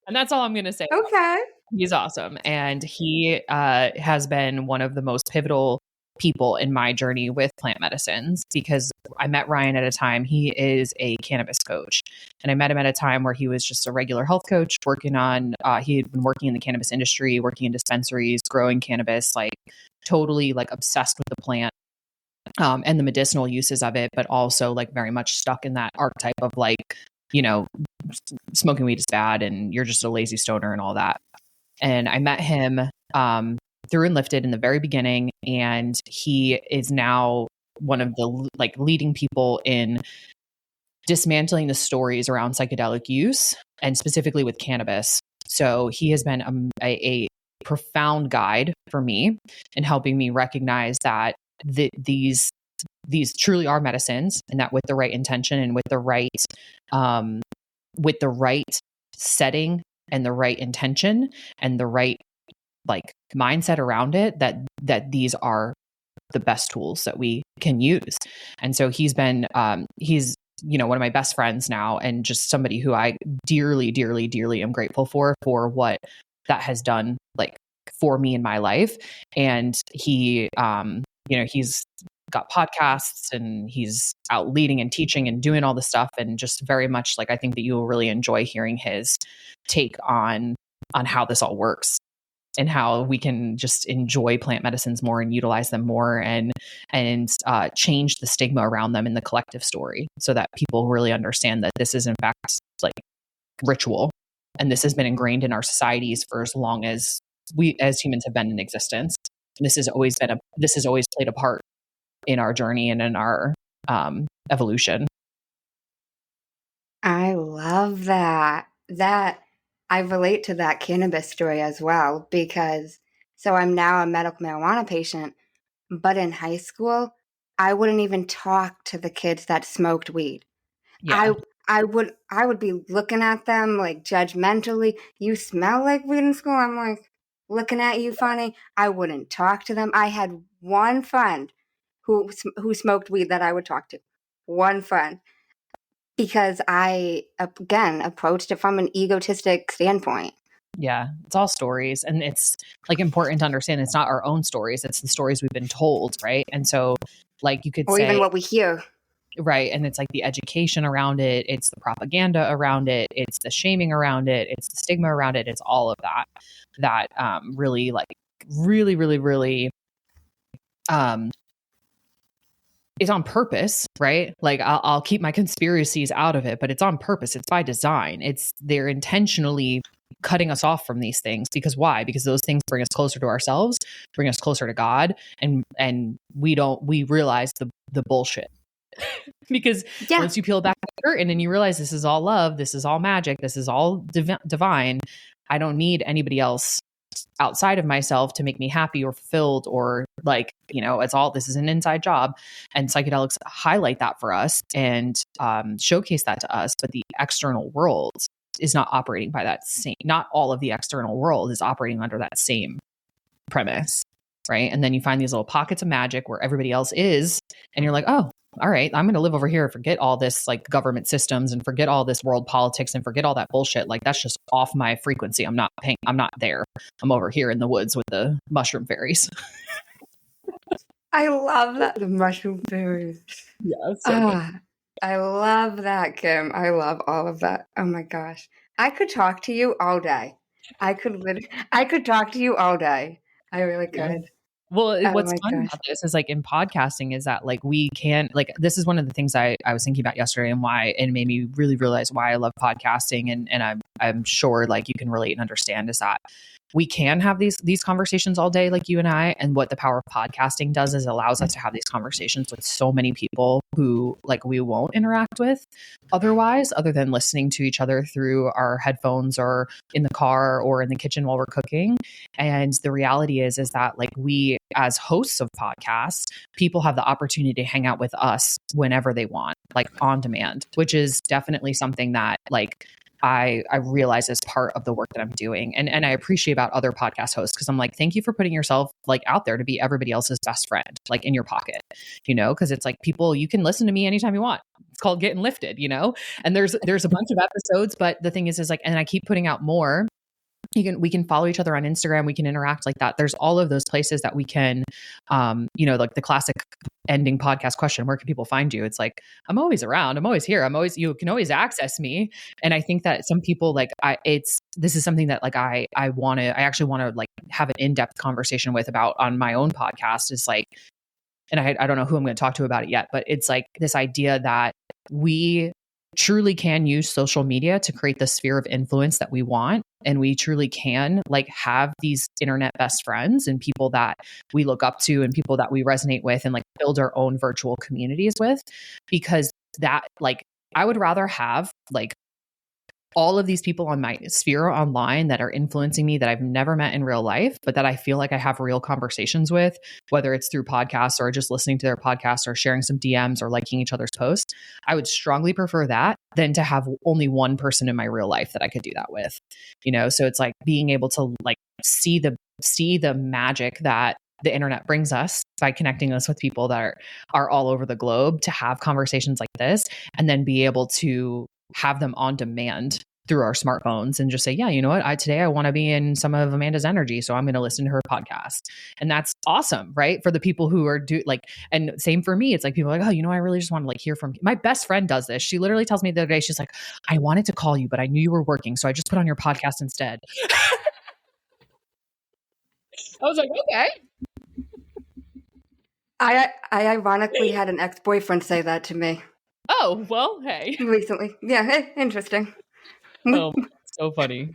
Speaker 3: And that's all I'm going to say.
Speaker 2: Okay.
Speaker 3: He's awesome. And he has been one of the most pivotal people in my journey with plant medicines because I met Ryan at a time. He is a cannabis coach. And I met him at a time where he was just a regular health coach working on, he had been working in the cannabis industry, working in dispensaries, growing cannabis, like totally like obsessed with the plant. And the medicinal uses of it, but also like very much stuck in that archetype of like, you know, smoking weed is bad and you're just a lazy stoner and all that. And I met him through Enlifted in the very beginning, and he is now one of the like leading people in dismantling the stories around psychedelic use and specifically with cannabis. So he has been a profound guide for me in helping me recognize that these truly are medicines, and that with the right intention and with the right setting and the right intention and the right like mindset around it, that these are the best tools that we can use. And so he's been he's, you know, one of my best friends now, and just somebody who I dearly, dearly, dearly am grateful for what that has done like for me in my life. And he you know, he's got podcasts and he's out leading and teaching and doing all this stuff, and just very much like, I think that you will really enjoy hearing his take on how this all works and how we can just enjoy plant medicines more and utilize them more and change the stigma around them in the collective story, so that people really understand that this is in fact like ritual, and this has been ingrained in our societies for as long as we as humans have been in existence. And this has always played a part in our journey and in our evolution.
Speaker 2: I love that. I relate to that cannabis story as well because so I'm now a medical marijuana patient, but in high school, I wouldn't even talk to the kids that smoked weed.
Speaker 3: Yeah.
Speaker 2: I would be looking at them like judgmentally. You smell like weed in school. I'm like looking at you funny. I wouldn't talk to them. I had one friend who smoked weed that I would talk to. One friend because I again approached it from an egotistic standpoint.
Speaker 3: Yeah. It's all stories. And it's like important to understand it's not our own stories. It's the stories we've been told. Right. And so like you could
Speaker 2: Or even
Speaker 3: say,
Speaker 2: what we hear.
Speaker 3: right. And it's like the education around it. It's the propaganda around it. It's the shaming around it. It's the stigma around it. It's all of that really like really, really, really, um, is on purpose, right? Like I'll keep my conspiracies out of it, but it's on purpose. It's by design. They're intentionally cutting us off from these things because why? Because those things bring us closer to ourselves, bring us closer to God, and we realize the bullshit. Because
Speaker 2: Yeah.
Speaker 3: once you peel back the curtain and you realize this is all love, this is all magic, this is all divine, I don't need anybody else outside of myself to make me happy or fulfilled or like, this is an inside job. And psychedelics highlight that for us and showcase that to us. But the external world is not operating by that same, not all of the external world is operating under that same premise. Right. And then you find these little pockets of magic where everybody else is, and you're like, oh, all right, I'm going to live over here, forget all this like government systems and forget all this world politics and forget all that bullshit. Like that's just off my frequency. I'm not there. I'm over here in the woods with the mushroom fairies.
Speaker 2: I love that. The mushroom fairies.
Speaker 3: Yeah. So
Speaker 2: I love that, Kim. I love all of that. Oh my gosh. I could talk to you all day. I could talk to you all day. I really
Speaker 3: yeah.
Speaker 2: could.
Speaker 3: Well,
Speaker 2: Oh
Speaker 3: what's
Speaker 2: my
Speaker 3: fun
Speaker 2: gosh.
Speaker 3: about this is like in podcasting is that like we can like this is one of the things I was thinking about yesterday and why it made me really realize why I love podcasting and I'm sure like you can relate and understand is that we can have these conversations all day like you and I, and what the power of podcasting does is allows us to have these conversations with so many people who like we won't interact with otherwise, other than listening to each other through our headphones or in the car or in the kitchen while we're cooking. And the reality is that like we as hosts of podcasts, people have the opportunity to hang out with us whenever they want, like on demand, which is definitely something that like I realize is part of the work that I'm doing. And I appreciate about other podcast hosts because I'm like, thank you for putting yourself like out there to be everybody else's best friend, like in your pocket, because it's like people, you can listen to me anytime you want. It's called Get Enlifted, and there's a bunch of episodes, but the thing is like, and I keep putting out more. We can follow each other on Instagram. We can interact like that. There's all of those places that we can, like the classic ending podcast question, where can people find you? It's like, I'm always around. I'm always here. You can always access me. And I think that some people like, this is something that like, I actually want to like have an in-depth conversation with about on my own podcast is like, and I don't know who I'm going to talk to about it yet, but it's like this idea that we truly can use social media to create the sphere of influence that we want. And we truly can like have these internet best friends and people that we look up to and people that we resonate with and like build our own virtual communities with, because that like, I would rather have like all of these people on my sphere online that are influencing me that I've never met in real life, but that I feel like I have real conversations with, whether it's through podcasts or just listening to their podcasts or sharing some DMs or liking each other's posts. I would strongly prefer that than to have only one person in my real life that I could do that with, So it's like being able to like see the magic that the internet brings us by connecting us with people that are all over the globe to have conversations like this, and then be able to have them on demand through our smartphones and just say, yeah, you know what? Today I want to be in some of Amanda's energy. So I'm going to listen to her podcast. And that's awesome, right? For the people who are and same for me. It's like people are like, oh, I really just want to like hear from you. My best friend does this. She literally tells me the other day, she's like, I wanted to call you, but I knew you were working. So I just put on your podcast instead. I was like, okay.
Speaker 2: I ironically had an ex-boyfriend say that to me.
Speaker 3: Oh, well, hey.
Speaker 2: Recently. Yeah, hey, interesting.
Speaker 3: Oh, so funny.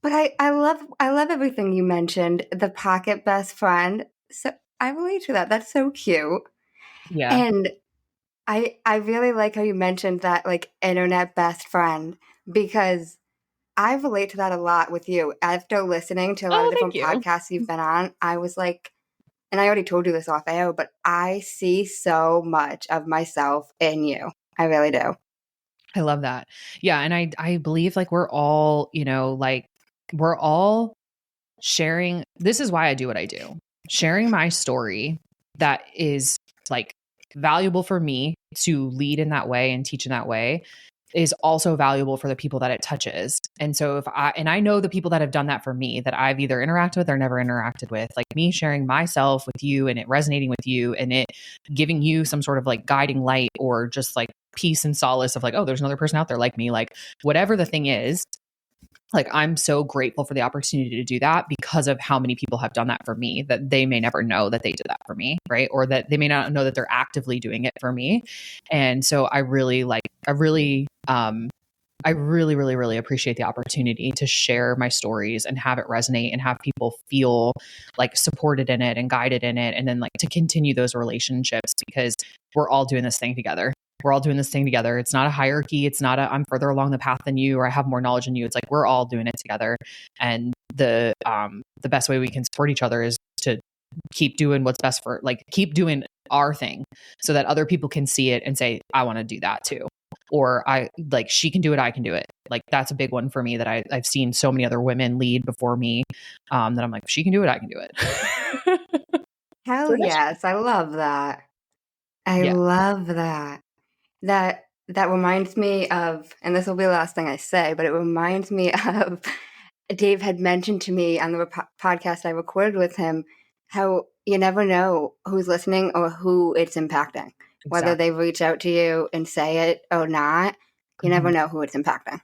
Speaker 2: But I love everything you mentioned. The pocket best friend. So I relate to that. That's so cute.
Speaker 3: Yeah.
Speaker 2: And I really like how you mentioned that like internet best friend, because I relate to that a lot with you. After listening to a lot of
Speaker 3: Thank
Speaker 2: different
Speaker 3: you.
Speaker 2: podcasts you've been on, I was like, and I already told you this off air, but I see so much of myself in you. I really do.
Speaker 3: I love that. Yeah. And I believe like we're all, like we're all sharing. This is why I do what I do. Sharing my story that is like valuable for me to lead in that way and teach in that way is also valuable for the people that it touches. And so I know the people that have done that for me that I've either interacted with or never interacted with, like me sharing myself with you and it resonating with you and it giving you some sort of like guiding light or just like peace and solace of like, oh, there's another person out there like me, like whatever the thing is. Like, I'm so grateful for the opportunity to do that because of how many people have done that for me that they may never know that they did that for me. Right. Or that they may not know that they're actively doing it for me. And so I really, really appreciate the opportunity to share my stories and have it resonate and have people feel like supported in it and guided in it. And then like to continue those relationships because we're all doing this thing together. We're all doing this thing together. It's not a hierarchy. It's not I'm further along the path than you or I have more knowledge than you. It's like we're all doing it together. And the best way we can support each other is to keep doing what's best for keep doing our thing so that other people can see it and say, I want to do that too. Or she can do it, I can do it. Like that's a big one for me that I've seen so many other women lead before me that I'm like, she can do it, I can do it.
Speaker 2: Hell yes. I love that. I love that. That reminds me of, and this will be the last thing I say, but it reminds me of Dave had mentioned to me on the podcast I recorded with him how you never know who's listening or who it's impacting. Whether they reach out to you and say it or not, you never know who it's impacting.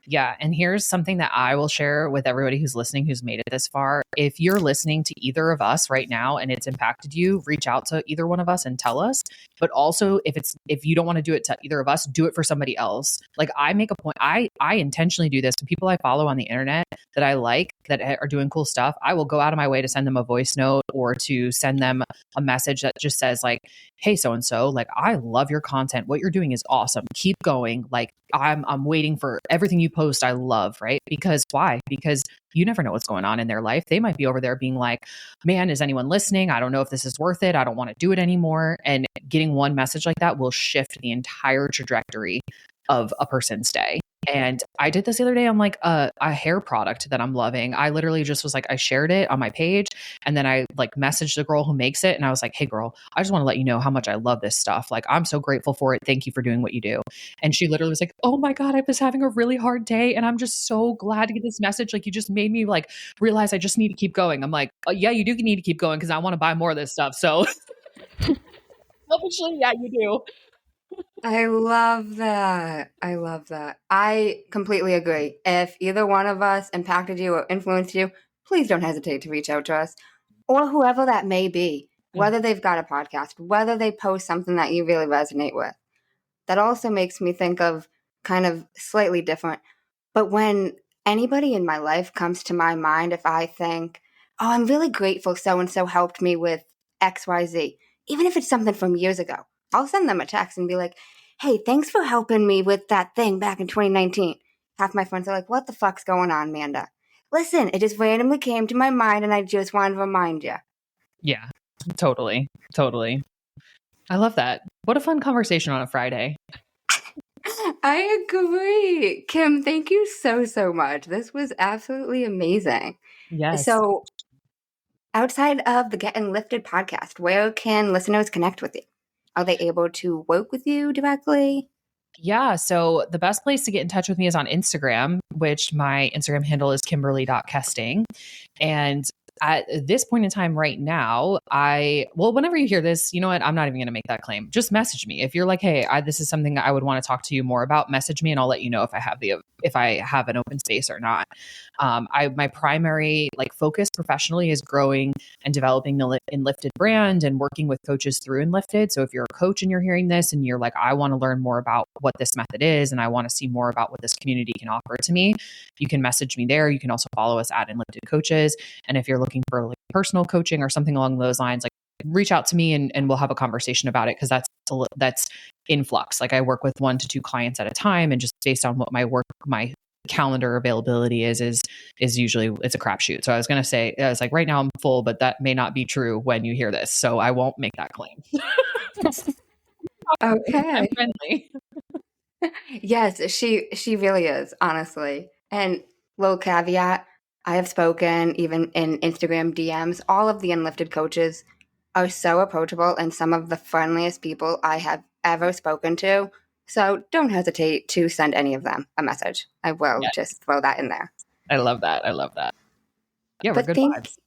Speaker 3: Yeah. And here's something that I will share with everybody who's listening, who's made it this far. If you're listening to either of us right now and it's impacted you, reach out to either one of us and tell us. But also if you don't want to do it to either of us, do it for somebody else. Like I make a point, I intentionally do this to people I follow on the internet that I like, that are doing cool stuff. I will go out of my way to send them a voice note or to send them a message that just says like, hey, so-and-so, like, I love your content. What you're doing is awesome. Keep going. Like I'm waiting for everything you post. I love, right? Because why? Because you never know what's going on in their life. They might be over there being like, man, is anyone listening? I don't know if this is worth it. I don't want to do it anymore. And getting one message like that will shift the entire trajectory of a person's day. And I did this the other day on like a hair product that I'm loving. I literally just was like, I shared it on my page and then I like messaged the girl who makes it. And I was like, hey girl, I just want to let you know how much I love this stuff. Like, I'm so grateful for it. Thank you for doing what you do. And she literally was like, oh my God, I was having a really hard day. And I'm just so glad to get this message. Like, you just made me like realize I just need to keep going. I'm like, oh, yeah, you do need to keep going because I want to buy more of this stuff. So selfishly, yeah, you do.
Speaker 2: I love that. I love that. I completely agree. If either one of us impacted you or influenced you, please don't hesitate to reach out to us or whoever that may be, whether they've got a podcast, whether they post something that you really resonate with. That also makes me think of kind of slightly different. But when anybody in my life comes to my mind, if I think, oh, I'm really grateful so-and-so helped me with XYZ, even if it's something from years ago, I'll send them a text and be like, hey, thanks for helping me with that thing back in 2019. Half my friends are like, what the fuck's going on, Amanda? Listen, it just randomly came to my mind and I just wanted to remind you.
Speaker 3: Yeah, totally. Totally. I love that. What a fun conversation on a Friday.
Speaker 2: I agree. Kim, thank you so much. This was absolutely amazing.
Speaker 3: Yes.
Speaker 2: So outside of the Get Enlifted podcast, where can listeners connect with you? Are they able to work with you directly?
Speaker 3: Yeah. So the best place to get in touch with me is on Instagram, which my Instagram handle is Kimberly.Kesting. And at this point in time right now, whenever you hear this, you know what? I'm not even going to make that claim. Just message me. If you're like, hey, this is something I would want to talk to you more about, message me and I'll let you know if I have an open space or not. My primary focus professionally is growing and developing the Enlifted brand and working with coaches through Enlifted. So if you're a coach and you're hearing this and you're like, I want to learn more about what this method is and I want to see more about what this community can offer to me, you can message me there. You can also follow us at Enlifted Coaches. And if you're looking for personal coaching or something along those lines, reach out to me and we'll have a conversation about it because that's in flux. I work with 1 to 2 clients at a time, and just based on what my calendar availability is usually it's a crapshoot. So I was going to say, I was like, right now I'm full, but that may not be true when you hear this. So I won't make that claim.
Speaker 2: Okay.
Speaker 3: I'm friendly.
Speaker 2: Yes, she really is, honestly. And little caveat, I have spoken even in Instagram DMs. All of the Enlifted coaches are so approachable and some of the friendliest people I have ever spoken to. So don't hesitate to send any of them a message. I will just throw that in there.
Speaker 3: I love that. Yeah, we're
Speaker 2: But
Speaker 3: good vibes.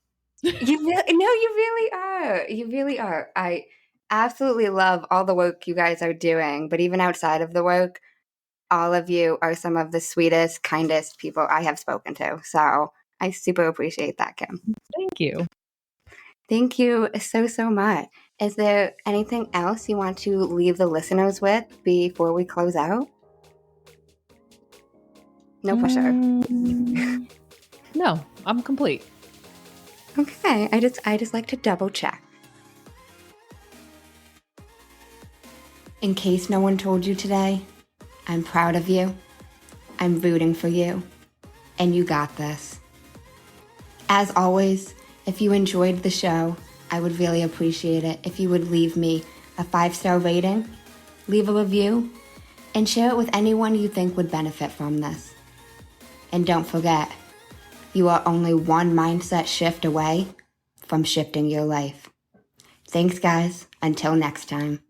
Speaker 2: you really are. You really are. I absolutely love all the work you guys are doing. But even outside of the work, all of you are some of the sweetest, kindest people I have spoken to. So I super appreciate that, Kim.
Speaker 3: Thank you.
Speaker 2: Thank you so much. Is there anything else you want to leave the listeners with before we close out? No pressure.
Speaker 3: No, I'm complete.
Speaker 2: Okay, I just like to double check. In case no one told you today, I'm proud of you. I'm rooting for you. And you got this. As always, if you enjoyed the show, I would really appreciate it if you would leave me a 5-star rating, leave a review, and share it with anyone you think would benefit from this. And don't forget, you are only one mindset shift away from shifting your life. Thanks, guys. Until next time.